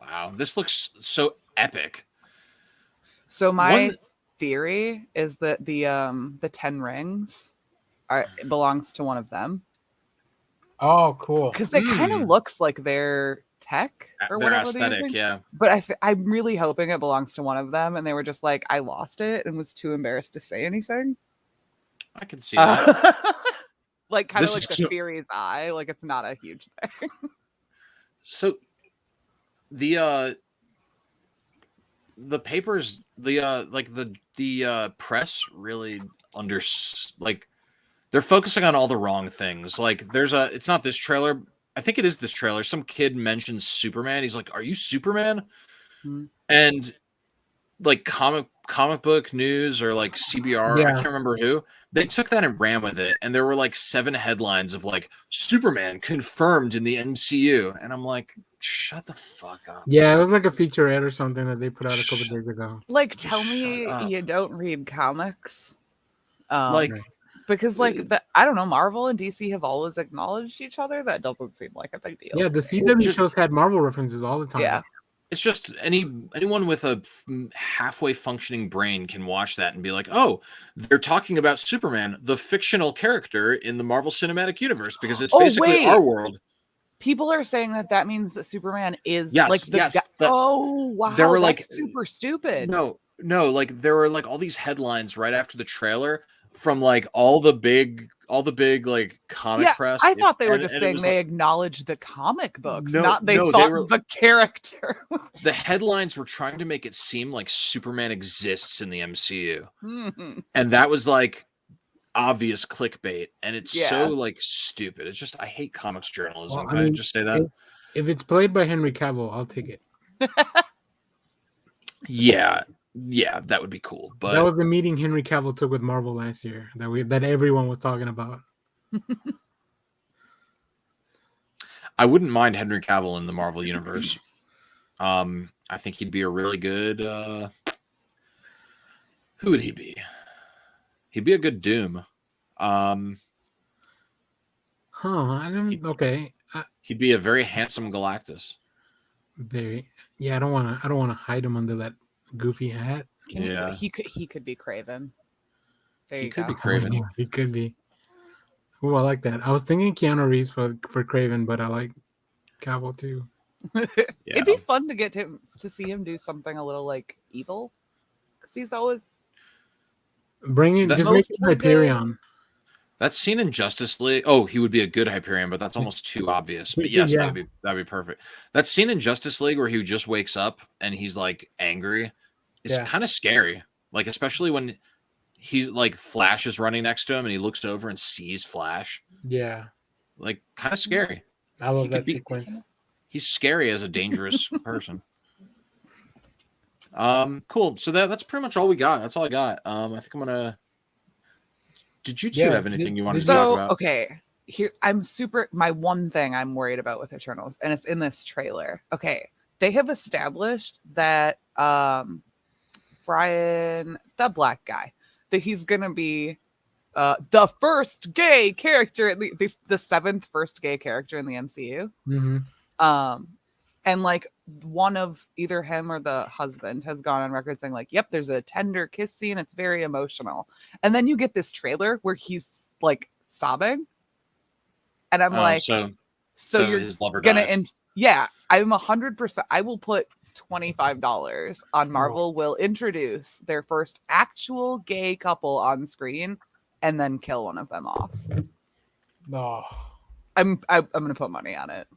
Wow, this looks so epic. So my theory is that the 10 rings belongs to one of them. Oh, cool. Because it kind of looks like their tech or Their whatever they're aesthetic, using. yeah. But I'm really hoping it belongs to one of them, and they were just like, I lost it and was too embarrassed to say anything. I can see that. Like kind of This like is the so- Fury's eye, like it's not a huge thing. So the papers, the press really they're focusing on all the wrong things. Like it's not this trailer. I think it is this trailer. Some kid mentions Superman. He's like, "Are you Superman?" And like comic book news or like CBR, I can't remember who. They took that and ran with it, and there were like 7 headlines of like Superman confirmed in the MCU, and I'm like, shut the fuck up. Yeah, it was like a featurette or something that they put out a couple days ago. Like, Just tell me shut up. you don't read comics. Like, Because like I don't know, Marvel and DC have always acknowledged each other. That doesn't seem like a big deal. Yeah, the to me. CW shows had Marvel references all the time. Yeah. it's just anyone with a halfway functioning brain can watch that and be like, oh, they're talking about Superman, the fictional character in the Marvel Cinematic Universe, because it's basically our world. People are saying that means that Superman is Yes, like the yes, guy. Oh wow, there were that's like super stupid. No, like there were like all these headlines right after the trailer from like all the big like comic press. I thought they were just and saying they like, acknowledged the comic books, No, not they no, thought they were- the character. the headlines were trying to make it seem like Superman exists in the MCU. And that was like obvious clickbait, and it's so like stupid. It's just I hate comics journalism. Well, Can I just say that? If it's played by Henry Cavill, I'll take it. Yeah, that would be cool. But that was the meeting Henry Cavill took with Marvel last year that everyone was talking about. I wouldn't mind Henry Cavill in the Marvel universe. I think he'd be a really good. Who would he be? He'd be a good Doom. Okay. He'd be a very handsome Galactus. I don't want to hide him under that goofy hat. He could be Craven. There He you could go. be Craven. Oh, he could be. Oh, I like that. I was thinking Keanu Reeves for Craven, but I like Cavill too. It'd be fun to get to see him do something a little like evil, because he's always make it Hyperion. That scene in Justice League. Oh, he would be a good Hyperion, but that's almost too obvious. But yes, that'd be perfect. That scene in Justice League where he just wakes up and he's like angry is kind of scary. Like especially when he's like Flash is running next to him and he looks over and sees Flash. Yeah, like kind of scary. I love that sequence. He's scary as a dangerous person. Cool. So that's pretty much all we got. That's all I got. I think I'm gonna. Did you two have anything you wanted to talk about? Okay. here my one thing I'm worried about with Eternals, and it's in this trailer. Okay, they have established that Brian, the black guy, that he's gonna be the first gay character, the seventh first gay character in the MCU. And like one of either him or the husband has gone on record saying like, yep, there's a tender kiss scene, it's very emotional. And then you get this trailer where he's like sobbing. And I'm like, so you're his lover gonna dies. yeah, I'm 100%. I will put $25 on Marvel will introduce their first actual gay couple on screen and then kill one of them off. No. I'm gonna put money on it.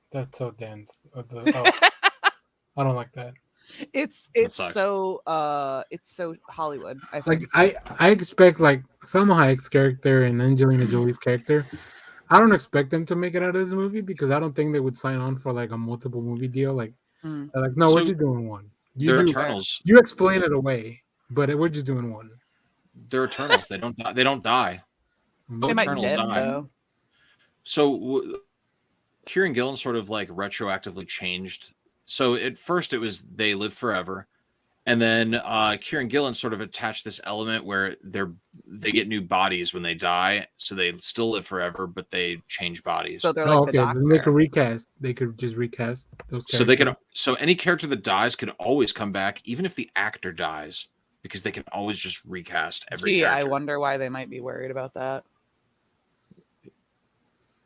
That's so dense. I don't like that. It's so Hollywood. I think. I expect like Salma Hayek's character and Angelina Jolie's character. I don't expect them to make it out of this movie because I don't think they would sign on for like a multiple movie deal. Like, they're like, no, we're just doing one. They're Eternals. You explain it away, but we're just doing one. They're Eternals. They don't die. They don't die. They might die. Though. So Kieran Gillen sort of like retroactively changed. So at first it was they live forever, and then Kieran Gillen sort of attached this element where they get new bodies when they die, so they still live forever, but they change bodies. So they're like the Then they could recast. They could just recast those characters. So they can. So any character that dies could always come back, even if the actor dies, because they can always just recast every character. I wonder why they might be worried about that.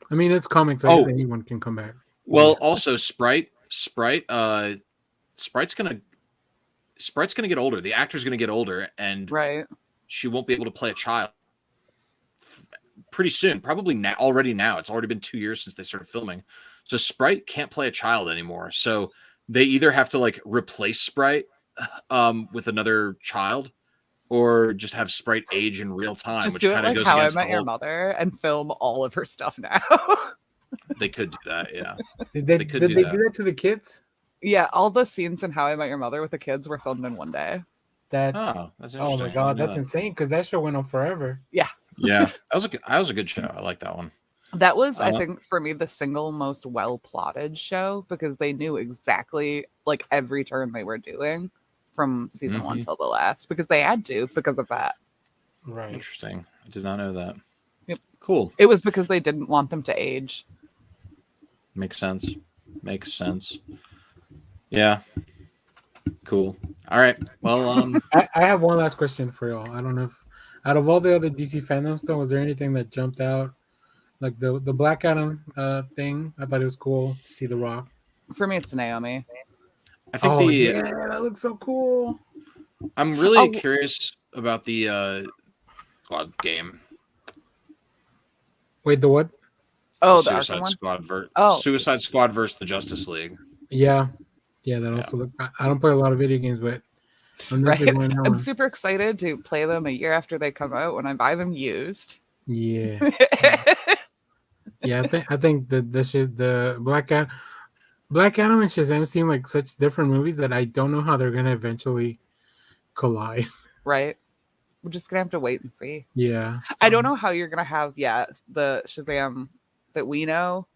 I mean, it's comics. I guess anyone can come back. Well, also Sprite's gonna get older. The actor's gonna get older, and she won't be able to play a child pretty soon. Probably now. It's already been 2 years since they started filming. So Sprite can't play a child anymore. So they either have to like replace Sprite with another child, or just have Sprite age in real time, just which kind of of goes How against I Met Your Mother and film all of her stuff now. They could do that, yeah. Did they do that to the kids? Yeah, all the scenes in How I Met Your Mother with the kids were filmed in one day. That's oh my god, that's insane because that show went on forever. Yeah, that was a good show. I like that one. That was, I think, for me, the single most well plotted show because they knew exactly like every turn they were doing from season 1 till the last because they had to because of that. Right. Interesting. I did not know that. Yep. Cool. It was because they didn't want them to age. Makes sense. Yeah. Cool. All right. Well, I have one last question for y'all. I don't know if out of all the other DC fandom stuff, was there anything that jumped out? Like the Black Adam thing. I thought it was cool to see The Rock. For me, it's Naomi. I think that looks so cool. I'm really curious about the Squad game. Wait, the what? Oh, the the Suicide Squad Suicide Squad versus the Justice League. Yeah, that also look. I don't play a lot of video games, but I'm super excited to play them a year after they come out when I buy them used. Yeah. Yeah, I think the Black Adam and Shazam seem like such different movies that I don't know how they're gonna eventually collide. Right. We're just gonna have to wait and see. Yeah. I don't know how you're gonna have the Shazam that we know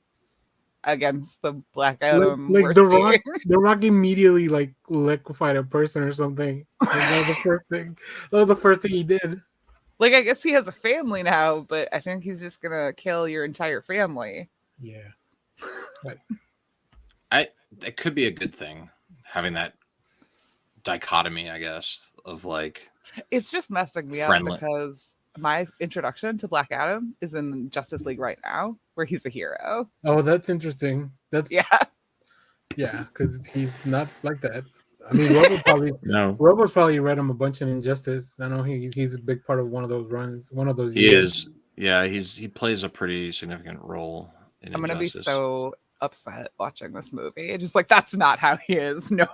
against the Black Adam. Like the Rock immediately like liquefied a person or something. Like, that was the first thing. That was the first thing he did. Like, I guess he has a family now, but I think he's just gonna kill your entire family. Yeah. That could be a good thing, having that dichotomy, I guess, of like. It's just messing me up because my introduction to Black Adam is in Justice League right now, where he's a hero. Oh, that's interesting. Yeah, because he's not like that. I mean, Robo's probably read him a bunch in Injustice. I know he's a big part of one of those runs, one of those. He is. Yeah, he plays a pretty significant role in I'm Injustice. Gonna be so upset watching this movie. Just like that's not how he is. No.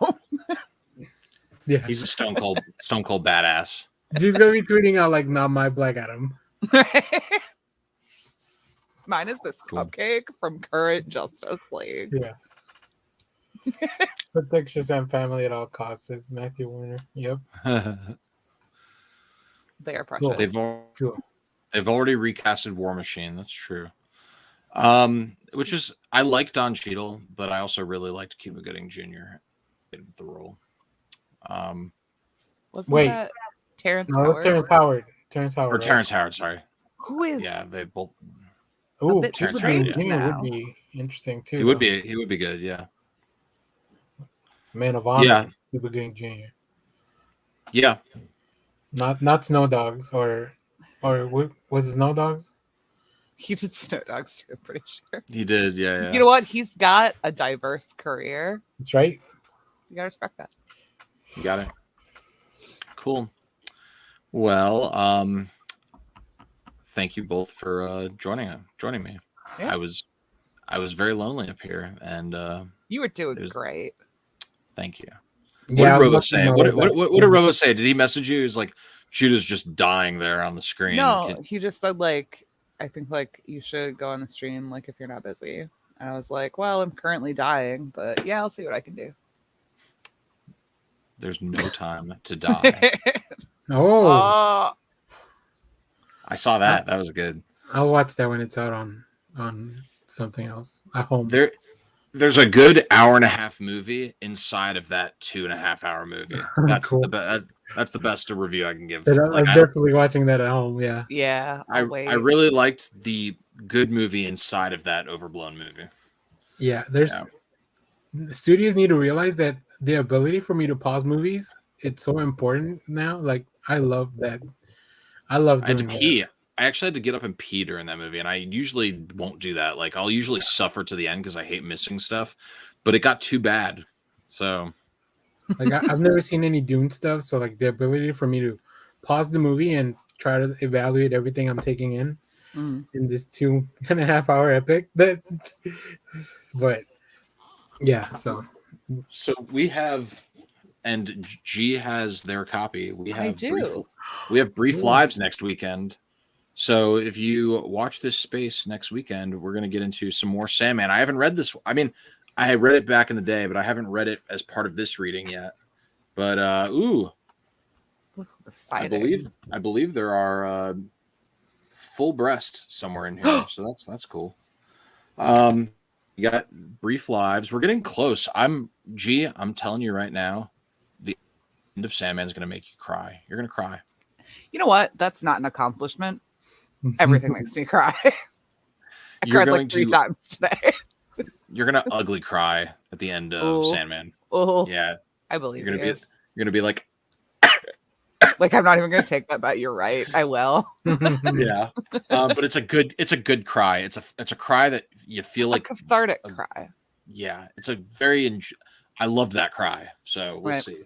Yeah, he's a stone cold badass. He's gonna be tweeting out like, "Not my Black Adam." Mine is this cupcake from current Justice League. Yeah. Protect Shazam family at all costs, says Matthew Warner. Yep. They are precious. Cool. They've already recasted War Machine. That's true. Which is I like Don Cheadle, but I also really liked Cuba Gooding Jr. in the role. Wasn't Wait. that Terrence No, Howard? Terrence Howard. Terrence Howard. Or right? Terrence Howard, sorry. Who is? Yeah, they both. Ooh, bit Terrence Cuba Howard, Gooding strange Jr. now. would be interesting too. He would be good, yeah. Man of Honor. Yeah. Cuba Gooding Jr. Yeah. Not Snow Dogs or was it Snow Dogs? He did Snow Dogs too, I'm pretty sure. He did, yeah. You know what? He's got a diverse career. That's right. You gotta respect that. You got it. Cool. Well, thank you both for joining me. Yeah. I was very lonely up here, and You were doing great. thank you. Yeah, What did Robo say? What did Robo say? Did he message you? He was like, Judah's just dying there on the screen. No, he just said like, I think like you should go on the stream like if you're not busy. And I was like, well, I'm currently dying, but yeah, I'll see what I can do. There's no time to die. Oh, I saw that. That was good. I'll watch that when it's out on something else at home. There's a good hour and a half movie inside of that 2.5 hour movie. That's Cool. that's the best review I can give. I'm definitely watching that at home. Yeah. Yeah. I really liked the good movie inside of that overblown movie. Yeah. The studios need to realize that the ability for me to pause movies, it's so important now. Like I love that. I love doing I had to pee. I actually had to get up and pee during that movie, and I usually won't do that. Like I'll usually suffer to the end because I hate missing stuff, but it got too bad. So, like I've never seen any Dune stuff, so like the ability for me to pause the movie and try to evaluate everything I'm taking in this 2.5 hour epic. But yeah, so we have, and G has their copy. We have brief Ooh. lives next weekend. So if you watch this space next weekend, we're going to get into some more Sandman. I haven't read this. I mean, I had read it back in the day, but I haven't read it as part of this reading yet. But I believe there are full breast somewhere in here, so that's cool. You got brief lives. We're getting close. I'm telling you right now, the end of Sandman is going to make you cry. You're going to cry. You know what? That's not an accomplishment. Everything makes me cry. I cried like 3 times today. You're gonna ugly cry at the end of Sandman. Oh, yeah, I believe you're gonna be like, like I'm not even gonna take that bet. You're right. I will. yeah, but it's a good cry. It's a cry that you feel like a cathartic cry. Yeah, it's a very. I love that cry. So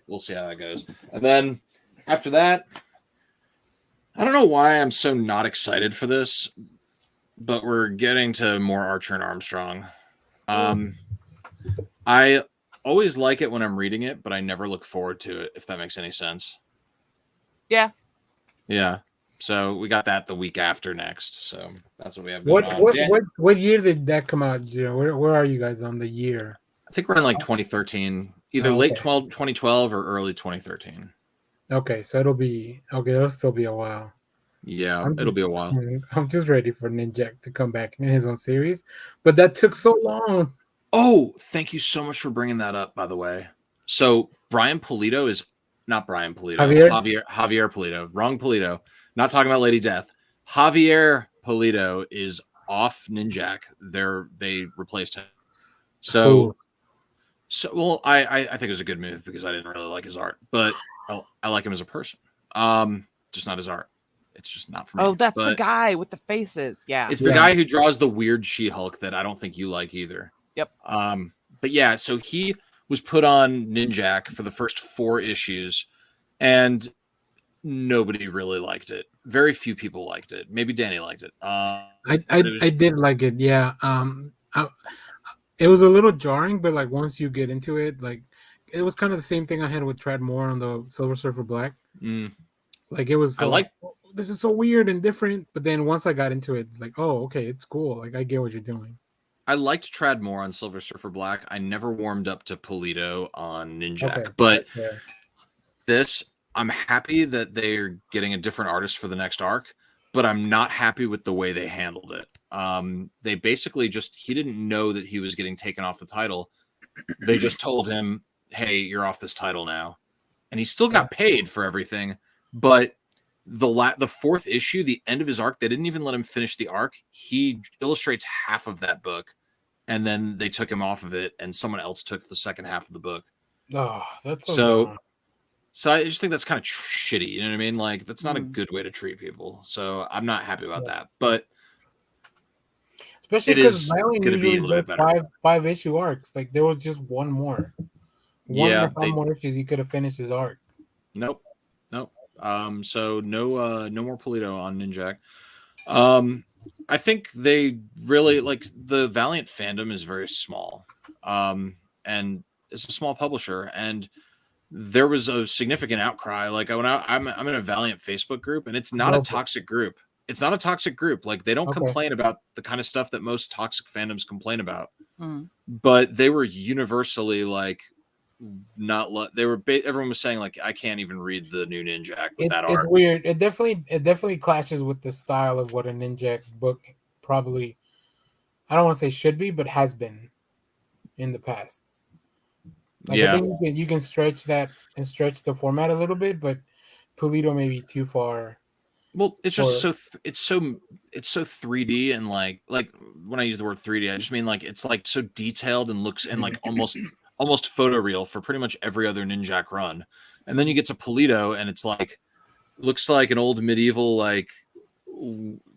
we'll see how that goes. And then after that, I don't know why I'm so not excited for this, but we're getting to more Archer and Armstrong. I always like it when I'm reading it, but I never look forward to it, if that makes any sense. Yeah. Yeah. So we got that the week after next. So that's what we have going on. What year did that come out? You know, where are you guys on the year? I think we're in like 2013, either late 2012 or early 2013. Okay, so it'll still be a while. Yeah, it'll be a while. I'm just ready for Ninjak to come back in his own series, but that took so long. Oh, thank you so much for bringing that up, by the way. So Brian Pulido is not Brian Pulido. Javier Pulido. Wrong Pulido. Not talking about Lady Death. Javier Pulido is off Ninjak. They replaced him. So well, I think it was a good move because I didn't really like his art, but I like him as a person. Just not his art. It's just not for me. Oh, that's the guy with the faces. Yeah. It's the guy who draws the weird She-Hulk that I don't think you like either. Yep. But yeah, so he was put on Ninjak for the first 4 issues, and nobody really liked it. Very few people liked it. Maybe Danny liked it. I did like it. Yeah. It was a little jarring, but like once you get into it, like it was kind of the same thing I had with Trad Moore on the Silver Surfer Black. Like it was. This is so weird and different, but then once I got into it, like, oh, okay, it's cool. Like I get what you're doing. I liked Trad Moore on Silver Surfer Black. I never warmed up to Pulido on Ninjak, but this, I'm happy that they're getting a different artist for the next arc. but I'm not happy with the way they handled it. They basically he didn't know that he was getting taken off the title. They just told him, hey, you're off this title now. And he still got paid for everything. But the fourth issue, the end of his arc, they didn't even let him finish the arc. He illustrates half of that book. And then they took him off of it, and someone else took the second half of the book. Oh, that's so I just think that's kind of shitty. You know what I mean? Like, that's not a good way to treat people. So I'm not happy about that. But especially because Valiant usually does five issue arcs. Like, there was just one more. One more issues he could have finished his arc. Nope. So no more Polito on Ninjak. I think they really the Valiant fandom is very small, and it's a small publisher, and there was a significant outcry. Like I'm in a Valiant Facebook group, and it's not a toxic group. It's not a toxic group. Like, they don't complain about the kind of stuff that most toxic fandoms complain about, but they were universally like everyone was saying like, I can't even read the new Ninjak with that art. It's weird. It definitely clashes with the style of what a Ninjak book probably, I don't want to say should be, but has been in the past. Like, I think you can stretch that and stretch the format a little bit, but Polito may be too far. Well, it's just it's so 3D, and like when I use the word 3D, I just mean like it's like so detailed and looks and like almost photoreal for pretty much every other Ninjak run. And then you get to Polito, and it's like looks like an old medieval like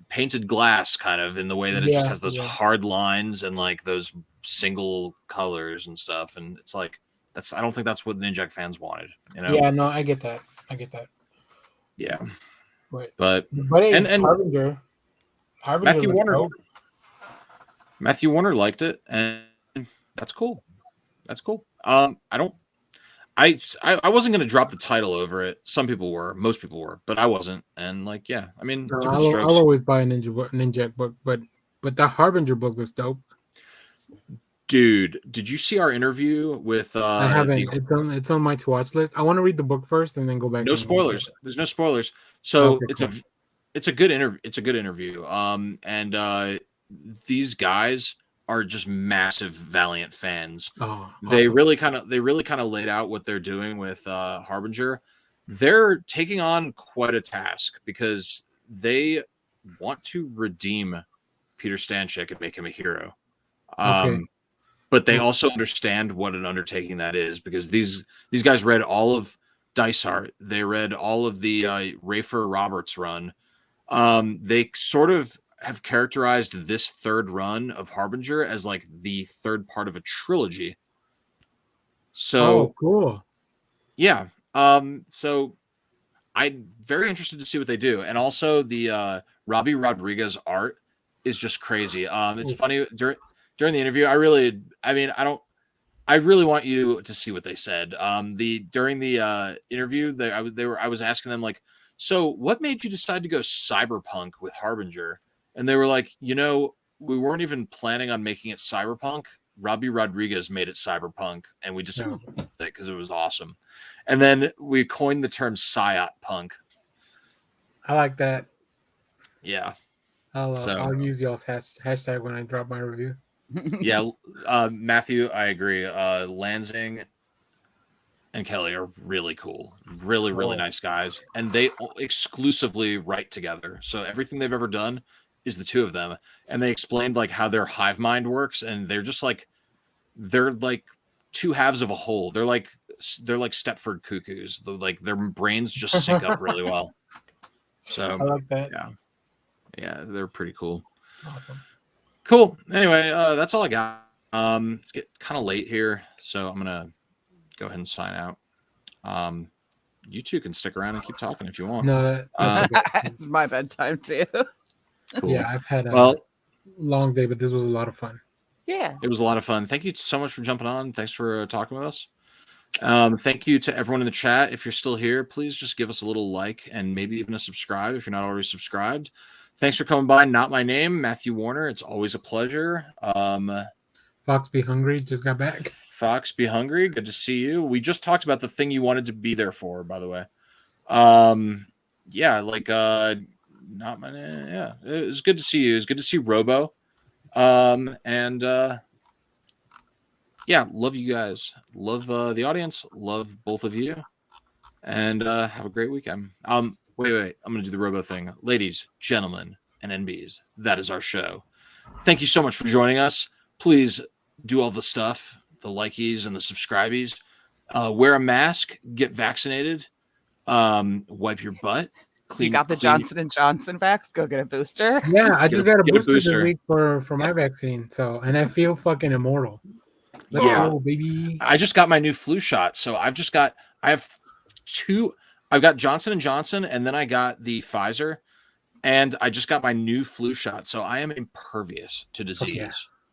painted glass kind of, in the way that it just has those hard lines and like those single colors and stuff. And it's like I don't think that's what Ninjak fans wanted. You know? Yeah, no, I get that. Yeah. Right. But and Harbinger Matthew Warner liked it, and that's cool. I wasn't going to drop the title over it. Some people were, most people were, but I wasn't. And like, I mean, different strokes. I'll always buy a Ninjak book, but the Harbinger book looks dope. Dude, did you see our interview with? I haven't. It's on my to watch list. I want to read the book first and then go back. No spoilers. There's no spoilers. So it's a good interview. It's a good interview. And these guys are just massive Valiant fans. Oh, awesome. They really kind of laid out what they're doing with Harbinger. They're taking on quite a task because they want to redeem Peter Stanchik and make him a hero. But they also understand what an undertaking that is, because these guys read all of Dice Art. They read all of the Rafer Roberts run. They sort of have characterized this third run of Harbinger as like the third part of a trilogy. So cool. Yeah. So I'm very interested to see what they do. And also the Robbie Rodriguez art is just crazy. It's funny during the interview, I really want you to see what they said. During the interview, I was asking them like, so what made you decide to go cyberpunk with Harbinger? And they were like, we weren't even planning on making it cyberpunk. Robbie Rodriguez made it cyberpunk, and we just went with it because it was awesome. And then we coined the term Psyop punk. I like that. Yeah. I'll use y'all's hashtag when I drop my review. Yeah, Matthew, I agree. Lansing and Kelly are really cool, really nice guys, and they exclusively write together. So everything they've ever done is the two of them, and they explained like how their hive mind works, and they're like two halves of a whole. They're like Stepford cuckoos. Like their brains just sync up really well. So I like that. Yeah, they're pretty cool. Awesome. Cool. Anyway, that's all I got. It's getting kind of late here, so I'm gonna go ahead and sign out. You two can stick around and keep talking if you want. No, it's my bedtime too. Cool. Yeah, I've had a long day, but this was a lot of fun. Yeah, it was a lot of fun. Thank you so much for jumping on. Thanks for talking with us. Thank you to everyone in the chat. If you're still here, please just give us a little like and maybe even a subscribe if you're not already subscribed. Thanks for coming by. Not my name, Matthew Warner. It's always a pleasure. Fox Be Hungry just got back. Fox Be Hungry. Good to see you. We just talked about the thing you wanted to be there for, by the way. not my name. Yeah, it was good to see you. It was good to see Robo. And yeah, love you guys. Love the audience. Love both of you. And have a great weekend. Wait. I'm gonna do the Robo thing. Ladies, gentlemen, and NBs, that is our show. Thank you so much for joining us. Please do all the stuff, the likies and the subscribies. Wear a mask, get vaccinated, wipe your butt. You got the Johnson & Johnson vax? Go get a booster. Yeah, I just got a booster this booster. week for my vaccine. So, and I feel fucking immortal. Let's go, baby. I just got my new flu shot. So I have two. I've got Johnson & Johnson, and then I got the Pfizer, and I just got my new flu shot. So I am impervious to disease. Yeah. You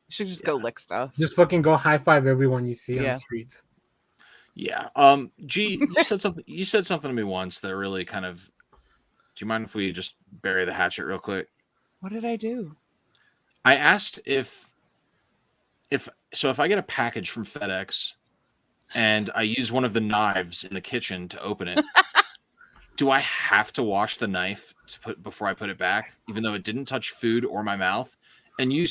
should just go lick stuff. Just fucking go high five everyone you see on the streets. Yeah. G, you said something. You said something to me once that really kind of. Do you mind if we just bury the hatchet real quick? What did I do? I asked if I get a package from FedEx and I use one of the knives in the kitchen to open it, do I have to wash the knife before I put it back, even though it didn't touch food or my mouth? And you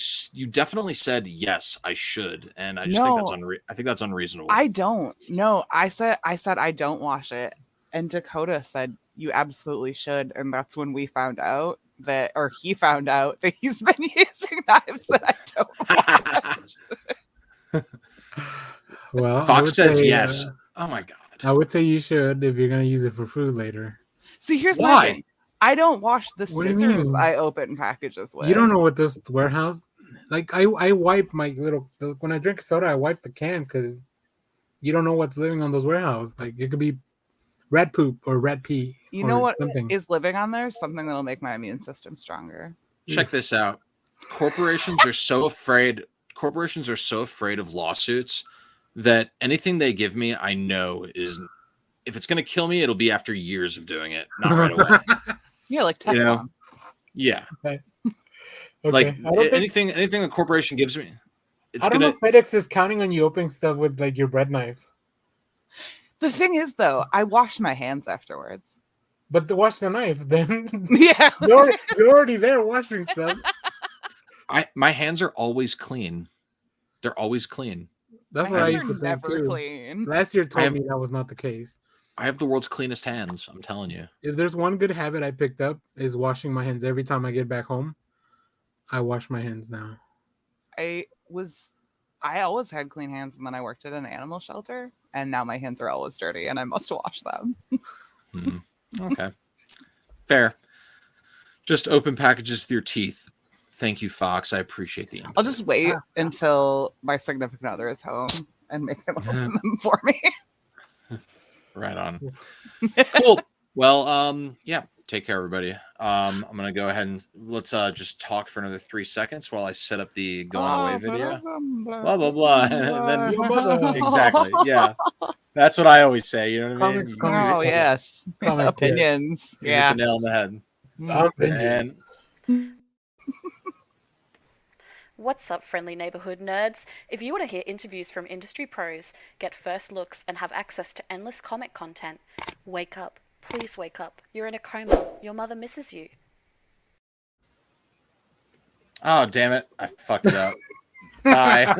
definitely said yes, I should, and I just think that's unreasonable. I don't. No, I said I don't wash it, and Dakota said you absolutely should, and that's when he found out that he's been using knives that I don't wash. Well, Fox says yes. Oh my god. I would say you should if you're gonna use it for food later. See, here's my thing. I don't wash the scissors I open packages with. You don't know what those warehouse like. I wipe my little when I drink soda. I wipe the can because you don't know what's living on those warehouse. Like it could be rat poop or rat pee. You know what is living on there? Something that'll make my immune system stronger. Check this out. Corporations are so afraid of lawsuits that anything they give me, I know is if it's going to kill me, it'll be after years of doing it, not right away. Yeah, like Teflon. You know? Yeah. Okay. Like anything the corporation gives me, I don't know if FedEx is counting on you opening stuff with like your bread knife. The thing is, though, I wash my hands afterwards. But to wash the knife, then yeah, you're already there washing stuff. My hands are always clean. They're always clean. That's what I used to think too. Clean. Last year told me that was not the case. I have the world's cleanest hands. I'm telling you. If there's one good habit I picked up is washing my hands every time I get back home. I wash my hands now. I always had clean hands, and then I worked at an animal shelter, and now my hands are always dirty, and I must wash them. Okay. Fair. Just open packages with your teeth. Thank you, Fox. I appreciate the input. I'll just wait until my significant other is home and make them open them for me. Right on. Cool. Well, yeah. Take care, everybody. I'm gonna go ahead and let's just talk for another 3 seconds while I set up the going away video. Blah blah blah. And then, exactly. Yeah. That's what I always say. You know what I mean? Oh yes. Opinions. You hit the nail on the head. And What's up, friendly neighborhood nerds? If you want to hear interviews from industry pros, get first looks, and have access to endless comic content, wake up. Please wake up. You're in a coma. Your mother misses you. oh, damn it. I fucked it up. Bye.